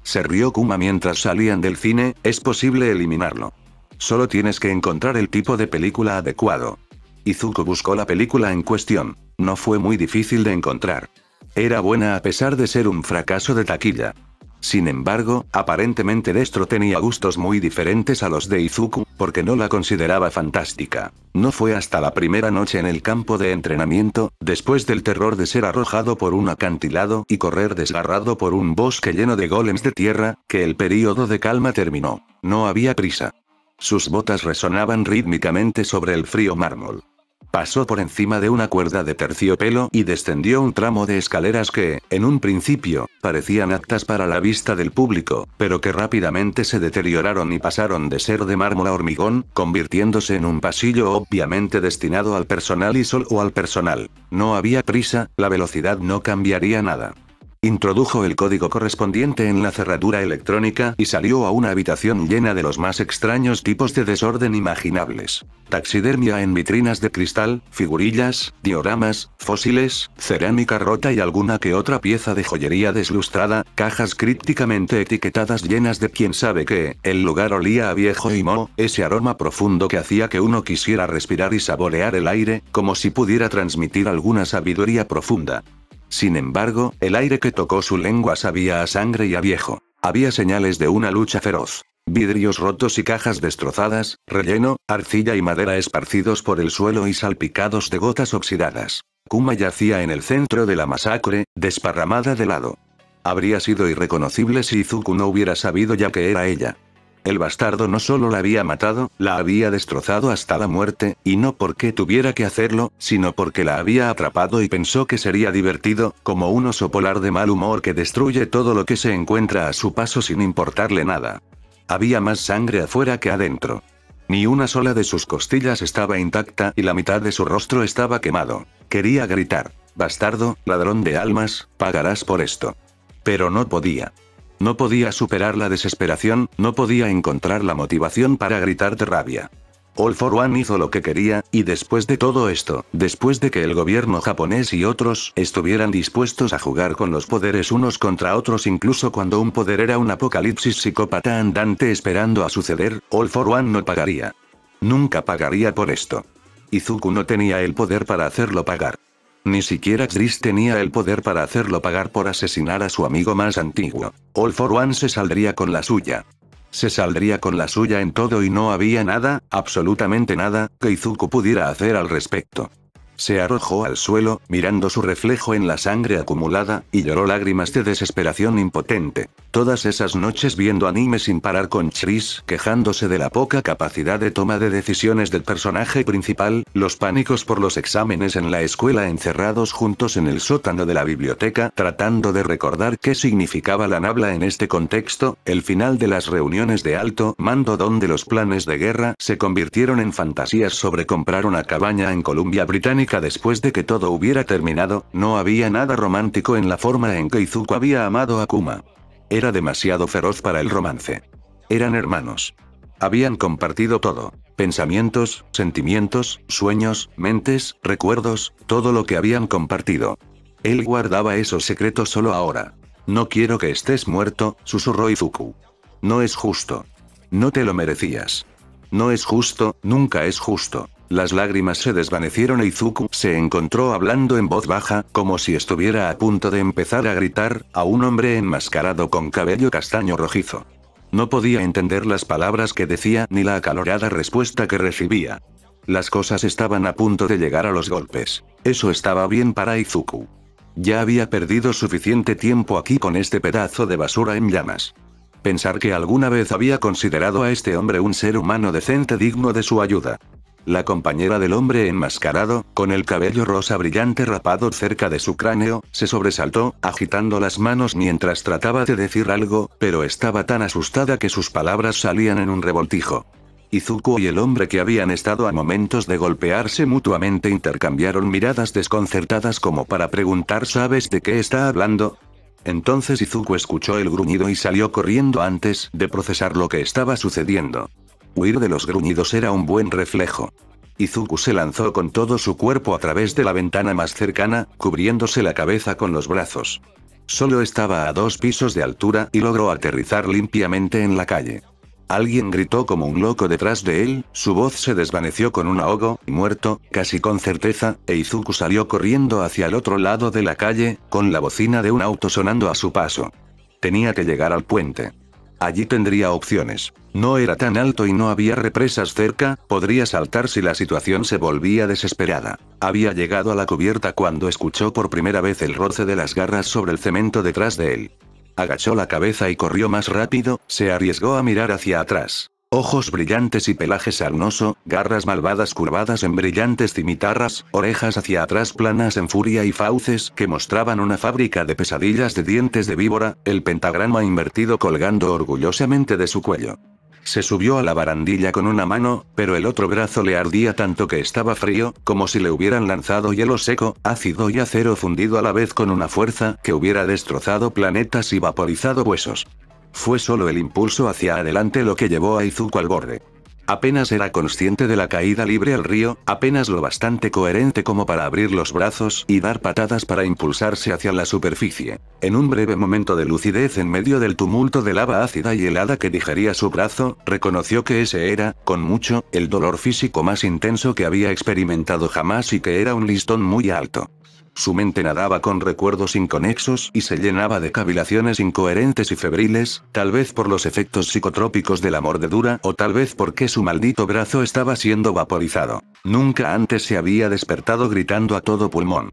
B: Se rió Kuma mientras salían del cine, es posible eliminarlo. Solo tienes que encontrar el tipo de película adecuado. Izuku buscó la película en cuestión. No fue muy difícil de encontrar. Era buena a pesar de ser un fracaso de taquilla. Sin embargo, aparentemente Destro tenía gustos muy diferentes a los de Izuku, porque no la consideraba fantástica. No fue hasta la primera noche en el campo de entrenamiento, después del terror de ser arrojado por un acantilado y correr desgarrado por un bosque lleno de golems de tierra, que el período de calma terminó. No había prisa. Sus botas resonaban rítmicamente sobre el frío mármol. Pasó por encima de una cuerda de terciopelo y descendió un tramo de escaleras que, en un principio, parecían aptas para la vista del público, pero que rápidamente se deterioraron y pasaron de ser de mármol a hormigón, convirtiéndose en un pasillo obviamente destinado al personal y solo al personal. No había prisa, la velocidad no cambiaría nada. Introdujo el código correspondiente en la cerradura electrónica y salió a una habitación llena de los más extraños tipos de desorden imaginables. Taxidermia en vitrinas de cristal, figurillas, dioramas, fósiles, cerámica rota y alguna que otra pieza de joyería deslustrada, cajas crípticamente etiquetadas llenas de quién sabe qué. El lugar olía a viejo y moho, ese aroma profundo que hacía que uno quisiera respirar y saborear el aire, como si pudiera transmitir alguna sabiduría profunda. Sin embargo, el aire que tocó su lengua sabía a sangre y a viejo. Había señales de una lucha feroz. Vidrios rotos y cajas destrozadas, relleno, arcilla y madera esparcidos por el suelo y salpicados de gotas oxidadas. Kuma yacía en el centro de la masacre, desparramada de lado. Habría sido irreconocible si Izuku no hubiera sabido ya que era ella. El bastardo no solo la había matado, la había destrozado hasta la muerte, y no porque tuviera que hacerlo, sino porque la había atrapado y pensó que sería divertido, como un oso polar de mal humor que destruye todo lo que se encuentra a su paso sin importarle nada. Había más sangre afuera que adentro. Ni una sola de sus costillas estaba intacta y la mitad de su rostro estaba quemado. Quería gritar: «Bastardo, ladrón de almas, pagarás por esto». Pero no podía. No podía superar la desesperación, no podía encontrar la motivación para gritar de rabia. All for One hizo lo que quería, y después de todo esto, después de que el gobierno japonés y otros estuvieran dispuestos a jugar con los poderes unos contra otros incluso cuando un poder era un apocalipsis psicópata andante esperando a suceder, All for One no pagaría. Nunca pagaría por esto. Izuku no tenía el poder para hacerlo pagar. Ni siquiera Chris tenía el poder para hacerlo pagar por asesinar a su amigo más antiguo. All for One se saldría con la suya. Se saldría con la suya en todo y no había nada, absolutamente nada, que Izuku pudiera hacer al respecto. Se arrojó al suelo, mirando su reflejo en la sangre acumulada, y lloró lágrimas de desesperación impotente. Todas esas noches viendo anime sin parar con Chris, quejándose de la poca capacidad de toma de decisiones del personaje principal, los pánicos por los exámenes en la escuela encerrados juntos en el sótano de la biblioteca, tratando de recordar qué significaba la Nabla en este contexto, el final de las reuniones de alto mando donde los planes de guerra se convirtieron en fantasías sobre comprar una cabaña en Columbia Británica después de que todo hubiera terminado, no había nada romántico en la forma en que Izuku había amado a Kuma. Era demasiado feroz para el romance. Eran hermanos. Habían compartido todo. Pensamientos, sentimientos, sueños, mentes, recuerdos, todo lo que habían compartido. Él guardaba esos secretos solo ahora. No quiero que estés muerto, susurró Izuku. No es justo. No te lo merecías. No es justo, nunca es justo. Las lágrimas se desvanecieron e Izuku se encontró hablando en voz baja, como si estuviera a punto de empezar a gritar, a un hombre enmascarado con cabello castaño rojizo. No podía entender las palabras que decía ni la acalorada respuesta que recibía. Las cosas estaban a punto de llegar a los golpes. Eso estaba bien para Izuku. Ya había perdido suficiente tiempo aquí con este pedazo de basura en llamas. Pensar que alguna vez había considerado a este hombre un ser humano decente digno de su ayuda. La compañera del hombre enmascarado, con el cabello rosa brillante rapado cerca de su cráneo, se sobresaltó, agitando las manos mientras trataba de decir algo, pero estaba tan asustada que sus palabras salían en un revoltijo. Izuku y el hombre que habían estado a momentos de golpearse mutuamente intercambiaron miradas desconcertadas como para preguntar ¿sabes de qué está hablando? Entonces Izuku escuchó el gruñido y salió corriendo antes de procesar lo que estaba sucediendo. Huir de los gruñidos era un buen reflejo. Izuku se lanzó con todo su cuerpo a través de la ventana más cercana, cubriéndose la cabeza con los brazos. Solo estaba a 2 pisos de altura y logró aterrizar limpiamente en la calle. Alguien gritó como un loco detrás de él, su voz se desvaneció con un ahogo, muerto, casi con certeza, e Izuku salió corriendo hacia el otro lado de la calle, con la bocina de un auto sonando a su paso. Tenía que llegar al puente. Allí tendría opciones. No era tan alto y no había represas cerca, podría saltar si la situación se volvía desesperada. Había llegado a la cubierta cuando escuchó por primera vez el roce de las garras sobre el cemento detrás de él. Agachó la cabeza y corrió más rápido, se arriesgó a mirar hacia atrás. Ojos brillantes y pelaje sarnoso, garras malvadas curvadas en brillantes cimitarras, orejas hacia atrás planas en furia y fauces que mostraban una fábrica de pesadillas de dientes de víbora, el pentagrama invertido colgando orgullosamente de su cuello. Se subió a la barandilla con una mano, pero el otro brazo le ardía tanto que estaba frío, como si le hubieran lanzado hielo seco, ácido y acero fundido a la vez con una fuerza que hubiera destrozado planetas y vaporizado huesos. Fue solo el impulso hacia adelante lo que llevó a Izuku al borde. Apenas era consciente de la caída libre al río, apenas lo bastante coherente como para abrir los brazos y dar patadas para impulsarse hacia la superficie. En un breve momento de lucidez en medio del tumulto de lava ácida y helada que digería su brazo, reconoció que ese era, con mucho, el dolor físico más intenso que había experimentado jamás y que era un listón muy alto. Su mente nadaba con recuerdos inconexos y se llenaba de cavilaciones incoherentes y febriles, tal vez por los efectos psicotrópicos de la mordedura o tal vez porque su maldito brazo estaba siendo vaporizado. Nunca antes se había despertado gritando a todo pulmón.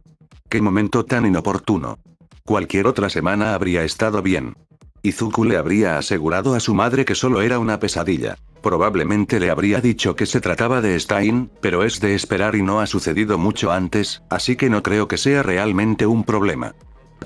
B: ¡Qué momento tan inoportuno! Cualquier otra semana habría estado bien. Izuku le habría asegurado a su madre que solo era una pesadilla. Probablemente le habría dicho que se trataba de Stein, pero es de esperar y no ha sucedido mucho antes, así que no creo que sea realmente un problema.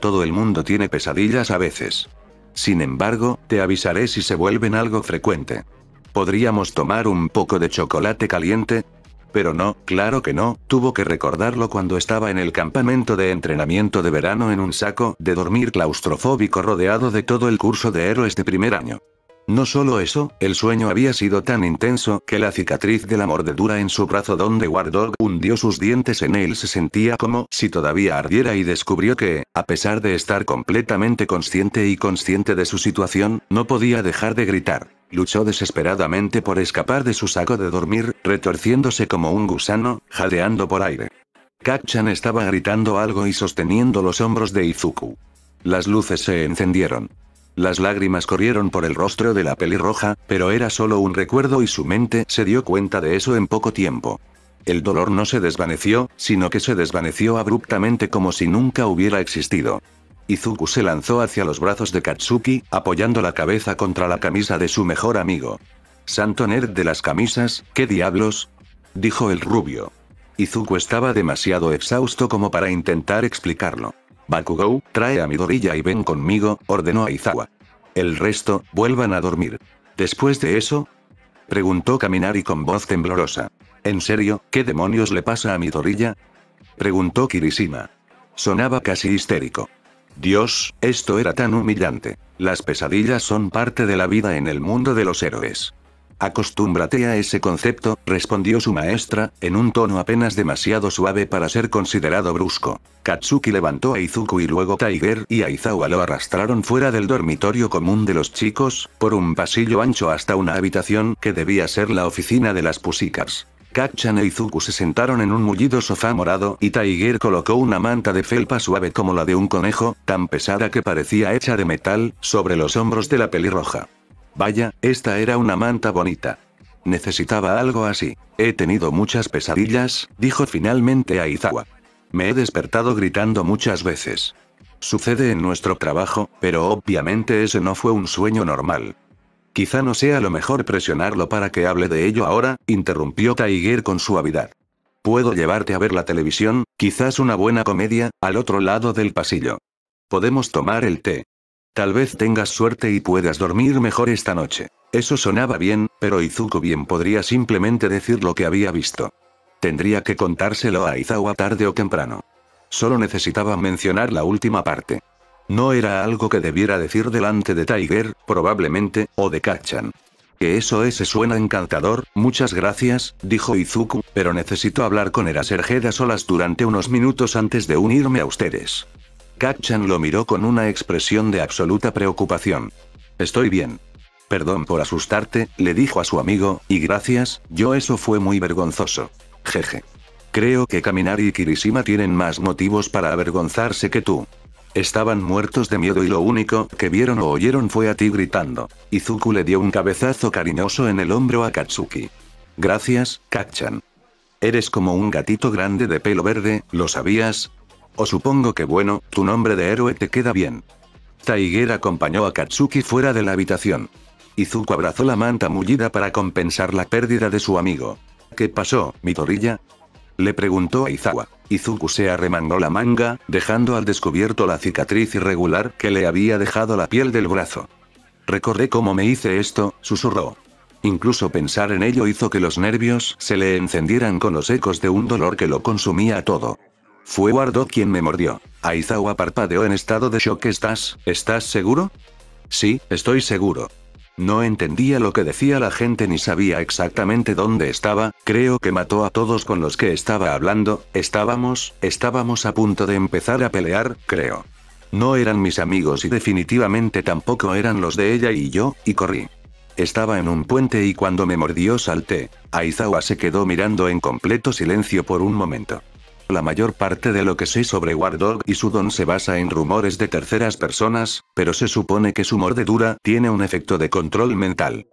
B: Todo el mundo tiene pesadillas a veces. Sin embargo, te avisaré si se vuelven algo frecuente. ¿Podríamos tomar un poco de chocolate caliente? Pero no, claro que no, tuvo que recordarlo cuando estaba en el campamento de entrenamiento de verano en un saco de dormir claustrofóbico rodeado de todo el curso de héroes de primer año. No solo eso, el sueño había sido tan intenso que la cicatriz de la mordedura en su brazo donde Wardog hundió sus dientes en él se sentía como si todavía ardiera y descubrió que, a pesar de estar completamente consciente de su situación, no podía dejar de gritar. Luchó desesperadamente por escapar de su saco de dormir, retorciéndose como un gusano, jadeando por aire. Kacchan estaba gritando algo y sosteniendo los hombros de Izuku. Las luces se encendieron. Las lágrimas corrieron por el rostro de la pelirroja, pero era solo un recuerdo y su mente se dio cuenta de eso en poco tiempo. El dolor no se desvaneció, sino que se desvaneció abruptamente como si nunca hubiera existido. Izuku se lanzó hacia los brazos de Katsuki, apoyando la cabeza contra la camisa de su mejor amigo. «Santo nerd de las camisas, ¿qué diablos?», dijo el rubio. Izuku estaba demasiado exhausto como para intentar explicarlo. «Bakugou, trae a Midoriya y ven conmigo», ordenó Aizawa. «El resto, vuelvan a dormir». «¿Después de eso?», preguntó Kaminari con voz temblorosa. «¿En serio, qué demonios le pasa a Midoriya?», preguntó Kirishima. Sonaba casi histérico. Dios, esto era tan humillante. Las pesadillas son parte de la vida en el mundo de los héroes. Acostúmbrate a ese concepto, respondió su maestra, en un tono apenas demasiado suave para ser considerado brusco. Katsuki levantó a Izuku y luego Tiger y Aizawa lo arrastraron fuera del dormitorio común de los chicos, por un pasillo ancho hasta una habitación que debía ser la oficina de las Pussycats. Kacchan e Izuku se sentaron en un mullido sofá morado y Tiger colocó una manta de felpa suave como la de un conejo, tan pesada que parecía hecha de metal, sobre los hombros de la pelirroja. Vaya, esta era una manta bonita. Necesitaba algo así. He tenido muchas pesadillas, dijo finalmente Aizawa. Me he despertado gritando muchas veces. Sucede en nuestro trabajo, pero obviamente ese no fue un sueño normal. Quizá no sea lo mejor presionarlo para que hable de ello ahora, interrumpió Tiger con suavidad. Puedo llevarte a ver la televisión, quizás una buena comedia, al otro lado del pasillo. Podemos tomar el té. Tal vez tengas suerte y puedas dormir mejor esta noche. Eso sonaba bien, pero Izuku bien podría simplemente decir lo que había visto. Tendría que contárselo a Aizawa tarde o temprano. Solo necesitaba mencionar la última parte. No era algo que debiera decir delante de Tiger, probablemente, o de Kacchan. Que eso suena encantador, muchas gracias, dijo Izuku, pero necesito hablar con Eraserhead a solas durante unos minutos antes de unirme a ustedes. Kacchan lo miró con una expresión de absoluta preocupación. Estoy bien. Perdón por asustarte, le dijo a su amigo, y gracias, eso fue muy vergonzoso. Jeje. Creo que Kaminari y Kirishima tienen más motivos para avergonzarse que tú. Estaban muertos de miedo y lo único que vieron o oyeron fue a ti gritando. Izuku le dio un cabezazo cariñoso en el hombro a Katsuki. Gracias, Kacchan. Eres como un gatito grande de pelo verde, ¿lo sabías? O supongo que bueno, tu nombre de héroe te queda bien. Tiger acompañó a Katsuki fuera de la habitación. Izuku abrazó la manta mullida para compensar la pérdida de su amigo. ¿Qué pasó, Midoriya? Le preguntó a Aizawa. Izuku se arremangó la manga, dejando al descubierto la cicatriz irregular que le había dejado la piel del brazo. Recordé cómo me hice esto, susurró. Incluso pensar en ello hizo que los nervios se le encendieran con los ecos de un dolor que lo consumía todo. Fue Bardock quien me mordió. Aizawa parpadeó en estado de shock. ¿Estás seguro? Sí, estoy seguro. No entendía lo que decía la gente ni sabía exactamente dónde estaba. Creo que mató a todos con los que estaba hablando. Estábamos a punto de empezar a pelear, creo. No eran mis amigos y definitivamente tampoco eran los de ella y yo, y corrí. Estaba en un puente y cuando me mordió salté. Aizawa se quedó mirando en completo silencio por un momento. La mayor parte de lo que sé sobre Bardock y su don se basa en rumores de terceras personas, pero se supone que su mordedura tiene un efecto de control mental.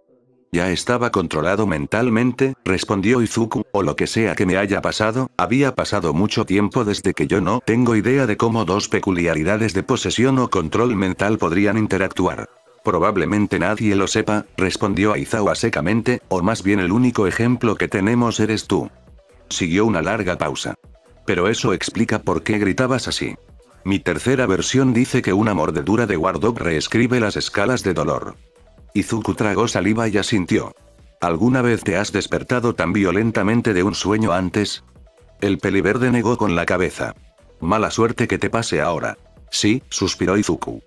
B: Ya estaba controlado mentalmente, respondió Izuku, o lo que sea que me haya pasado, había pasado mucho tiempo desde que yo no tengo idea de cómo dos peculiaridades de posesión o control mental podrían interactuar. Probablemente nadie lo sepa, respondió Aizawa secamente, o más bien el único ejemplo que tenemos eres tú. Siguió una larga pausa. Pero eso explica por qué gritabas así. Mi tercera versión dice que una mordedura de Bardock reescribe las escalas de dolor. Izuku tragó saliva y asintió. ¿Alguna vez te has despertado tan violentamente de un sueño antes? El peliverde negó con la cabeza. Mala suerte que te pase ahora. Sí, suspiró Izuku.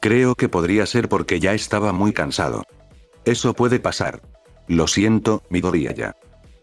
B: Creo que podría ser porque ya estaba muy cansado. Eso puede pasar. Lo siento, Midoriya.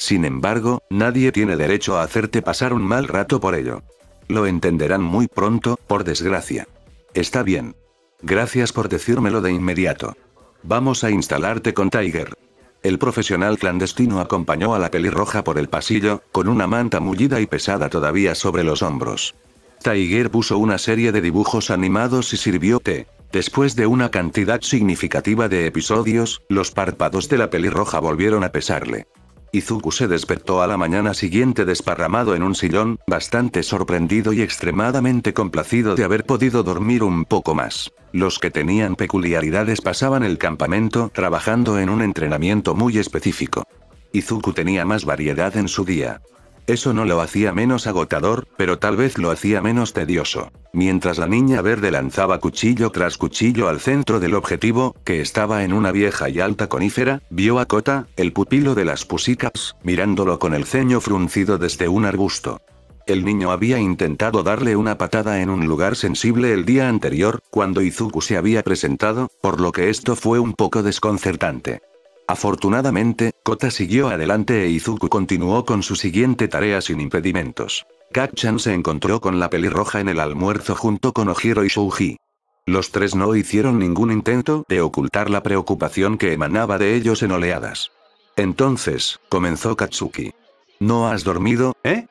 B: Sin embargo, nadie tiene derecho a hacerte pasar un mal rato por ello. Lo entenderán muy pronto, por desgracia. Está bien. Gracias por decírmelo de inmediato. Vamos a instalarte con Tiger. El profesional clandestino acompañó a la pelirroja por el pasillo, con una manta mullida y pesada todavía sobre los hombros. Tiger puso una serie de dibujos animados y sirvió té. Después de una cantidad significativa de episodios, los párpados de la pelirroja volvieron a pesarle. Izuku se despertó a la mañana siguiente desparramado en un sillón, bastante sorprendido y extremadamente complacido de haber podido dormir un poco más. Los que tenían peculiaridades pasaban el campamento trabajando en un entrenamiento muy específico. Izuku tenía más variedad en su día. Eso no lo hacía menos agotador, pero tal vez lo hacía menos tedioso. Mientras la niña verde lanzaba cuchillo tras cuchillo al centro del objetivo, que estaba en una vieja y alta conífera, vio a Kota, el pupilo de las Pussycats, mirándolo con el ceño fruncido desde un arbusto. El niño había intentado darle una patada en un lugar sensible el día anterior, cuando Izuku se había presentado, por lo que esto fue un poco desconcertante. Afortunadamente, Kota siguió adelante e Izuku continuó con su siguiente tarea sin impedimentos. Kacchan se encontró con la pelirroja en el almuerzo junto con Ojiro y Shouji. Los tres no hicieron ningún intento de ocultar la preocupación que emanaba de ellos en oleadas. Entonces, comenzó Katsuki. ¿No has dormido, eh?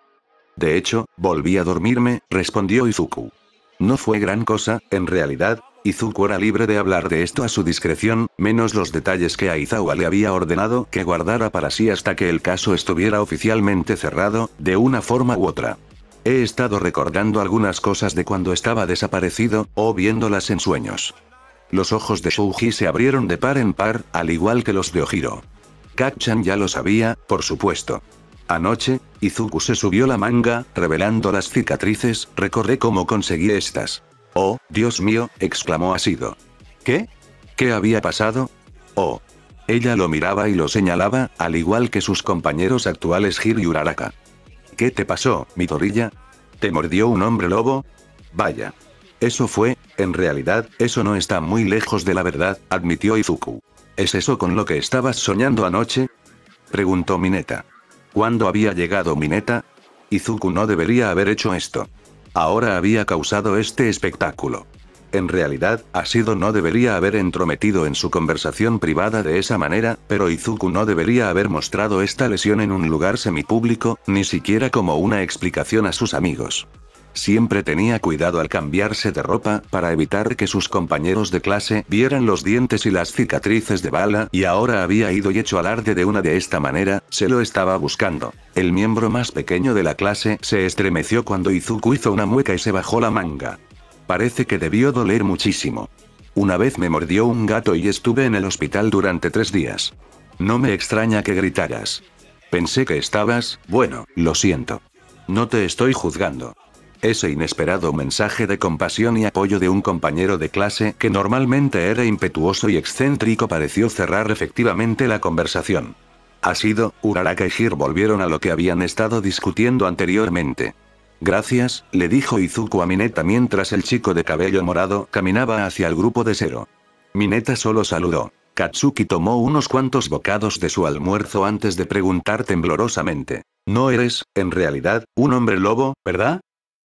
B: De hecho, volví a dormirme, respondió Izuku. No fue gran cosa, en realidad. Izuku era libre de hablar de esto a su discreción, menos los detalles que Aizawa le había ordenado que guardara para sí hasta que el caso estuviera oficialmente cerrado, de una forma u otra. He estado recordando algunas cosas de cuando estaba desaparecido, o viéndolas en sueños. Los ojos de Shouji se abrieron de par en par, al igual que los de Ojiro. Kacchan ya lo sabía, por supuesto. Anoche, Izuku se subió la manga, revelando las cicatrices. Recordé cómo conseguí estas. Oh, Dios mío, exclamó Asido. ¿Qué? ¿Qué había pasado? Oh. Ella lo miraba y lo señalaba, al igual que sus compañeros actuales Hiro y Uraraka. ¿Qué te pasó, Midoriya? ¿Te mordió un hombre lobo? Vaya. Eso fue, en realidad, eso no está muy lejos de la verdad, admitió Izuku. ¿Es eso con lo que estabas soñando anoche? Preguntó Mineta. ¿Cuándo había llegado Mineta? Izuku no debería haber hecho esto. Ahora había causado este espectáculo. En realidad, Asido no debería haber entrometido en su conversación privada de esa manera, pero Izuku no debería haber mostrado esta lesión en un lugar semipúblico, ni siquiera como una explicación a sus amigos. Siempre tenía cuidado al cambiarse de ropa, para evitar que sus compañeros de clase vieran los dientes y las cicatrices de bala, y ahora había ido y hecho alarde de una de esta manera, se lo estaba buscando. El miembro más pequeño de la clase se estremeció cuando Izuku hizo una mueca y se bajó la manga. Parece que debió doler muchísimo. Una vez me mordió un gato y estuve en el hospital durante 3 días. No me extraña que gritaras. Pensé que estabas, bueno, lo siento. No te estoy juzgando. Ese inesperado mensaje de compasión y apoyo de un compañero de clase que normalmente era impetuoso y excéntrico pareció cerrar efectivamente la conversación. Ashido, Uraraka y Hiro volvieron a lo que habían estado discutiendo anteriormente. Gracias, le dijo Izuku a Mineta mientras el chico de cabello morado caminaba hacia el grupo de Zero. Mineta solo saludó. Katsuki tomó unos cuantos bocados de su almuerzo antes de preguntar temblorosamente. No eres, en realidad, un hombre lobo, ¿verdad?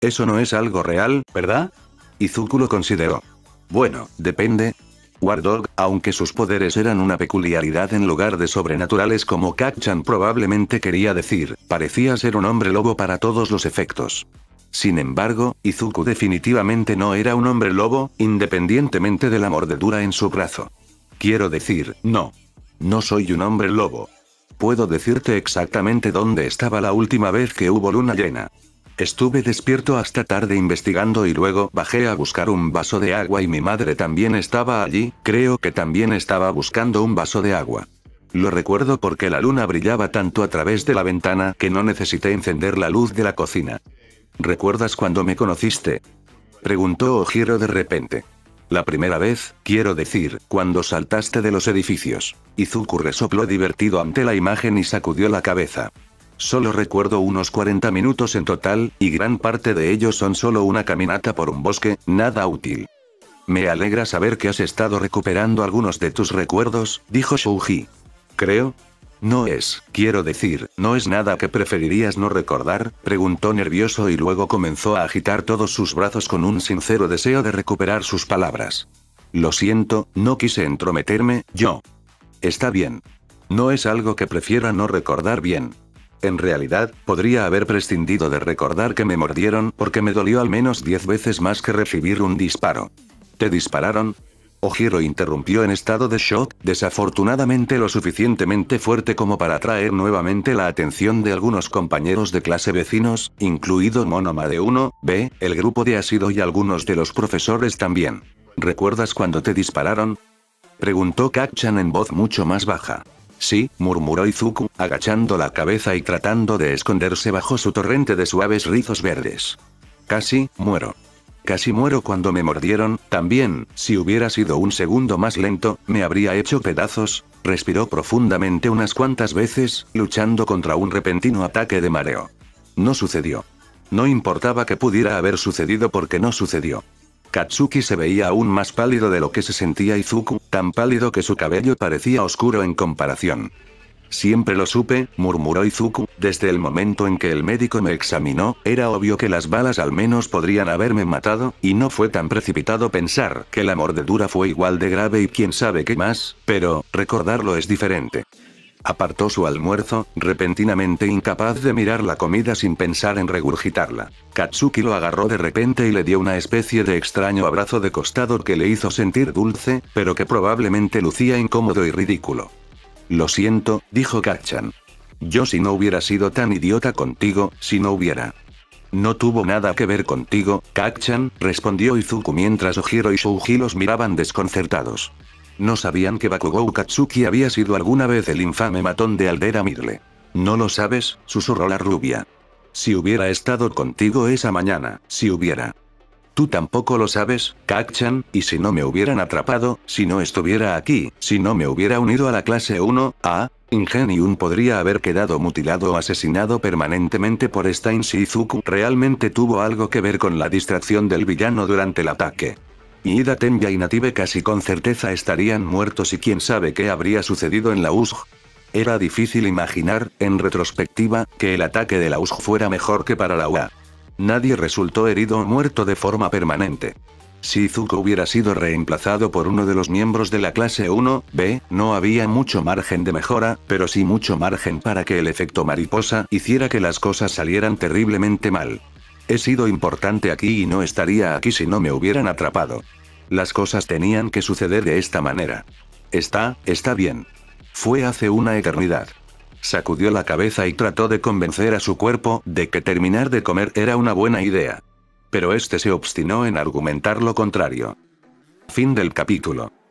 B: Eso no es algo real, ¿verdad? Izuku lo consideró. Bueno, depende. Wardog, aunque sus poderes eran una peculiaridad en lugar de sobrenaturales como Kacchan probablemente quería decir, parecía ser un hombre lobo para todos los efectos. Sin embargo, Izuku definitivamente no era un hombre lobo, independientemente de la mordedura en su brazo. Quiero decir, no. No soy un hombre lobo. Puedo decirte exactamente dónde estaba la última vez que hubo luna llena. Estuve despierto hasta tarde investigando y luego bajé a buscar un vaso de agua y mi madre también estaba allí, creo que también estaba buscando un vaso de agua. Lo recuerdo porque la luna brillaba tanto a través de la ventana que no necesité encender la luz de la cocina. ¿Recuerdas cuando me conociste? Preguntó Ojiro de repente. La primera vez, quiero decir, cuando saltaste de los edificios. Izuku resopló divertido ante la imagen y sacudió la cabeza. Solo recuerdo unos 40 minutos en total, y gran parte de ellos son solo una caminata por un bosque, nada útil. Me alegra saber que has estado recuperando algunos de tus recuerdos, dijo Shouji. Creo. No es, quiero decir, ¿no es nada que preferirías no recordar? Preguntó nervioso y luego comenzó a agitar todos sus brazos con un sincero deseo de recuperar sus palabras. Lo siento, no quise entrometerme, yo. Está bien. No es algo que prefiera no recordar bien. En realidad, podría haber prescindido de recordar que me mordieron porque me dolió al menos 10 veces más que recibir un disparo. ¿Te dispararon? Ojiro interrumpió en estado de shock, desafortunadamente lo suficientemente fuerte como para atraer nuevamente la atención de algunos compañeros de clase vecinos, incluido Monoma de 1B, el grupo de Ashido y algunos de los profesores también. ¿Recuerdas cuando te dispararon? Preguntó Kacchan en voz mucho más baja. Sí, murmuró Izuku, agachando la cabeza y tratando de esconderse bajo su torrente de suaves rizos verdes. Casi muero. Casi muero cuando me mordieron, también, si hubiera sido un segundo más lento, me habría hecho pedazos. Respiró profundamente unas cuantas veces, luchando contra un repentino ataque de mareo. No sucedió. No importaba que pudiera haber sucedido porque no sucedió. Katsuki se veía aún más pálido de lo que se sentía Izuku, tan pálido que su cabello parecía oscuro en comparación. Siempre lo supe, murmuró Izuku, desde el momento en que el médico me examinó, era obvio que las balas al menos podrían haberme matado, y no fue tan precipitado pensar que la mordedura fue igual de grave y quién sabe qué más, pero, recordarlo es diferente. Apartó su almuerzo, repentinamente incapaz de mirar la comida sin pensar en regurgitarla. Katsuki lo agarró de repente y le dio una especie de extraño abrazo de costado que le hizo sentir dulce, pero que probablemente lucía incómodo y ridículo. Lo siento, dijo Kacchan. Yo si no hubiera sido tan idiota contigo, si no hubiera. No tuvo nada que ver contigo, Kacchan, respondió Izuku mientras Ojiro y Shouji los miraban desconcertados. No sabían que Bakugou Katsuki había sido alguna vez el infame matón de Aldera Mirle. ¿No lo sabes?, susurró la rubia. Si hubiera estado contigo esa mañana, si hubiera. Tú tampoco lo sabes, Kacchan, y si no me hubieran atrapado, si no estuviera aquí, si no me hubiera unido a la clase 1A, Ingenium podría haber quedado mutilado o asesinado permanentemente por Stein si Izuku realmente tuvo algo que ver con la distracción del villano durante el ataque. Ida Tenbia y Native casi con certeza estarían muertos y quién sabe qué habría sucedido en la USG. Era difícil imaginar, en retrospectiva, que el ataque de la USG fuera mejor que para la UA. Nadie resultó herido o muerto de forma permanente. Si Izuku hubiera sido reemplazado por uno de los miembros de la clase 1B, no había mucho margen de mejora, pero sí mucho margen para que el efecto mariposa hiciera que las cosas salieran terriblemente mal. He sido importante aquí y no estaría aquí si no me hubieran atrapado. Las cosas tenían que suceder de esta manera. Está bien. Fue hace una eternidad. Sacudió la cabeza y trató de convencer a su cuerpo de que terminar de comer era una buena idea. Pero este se obstinó en argumentar lo contrario. Fin del capítulo.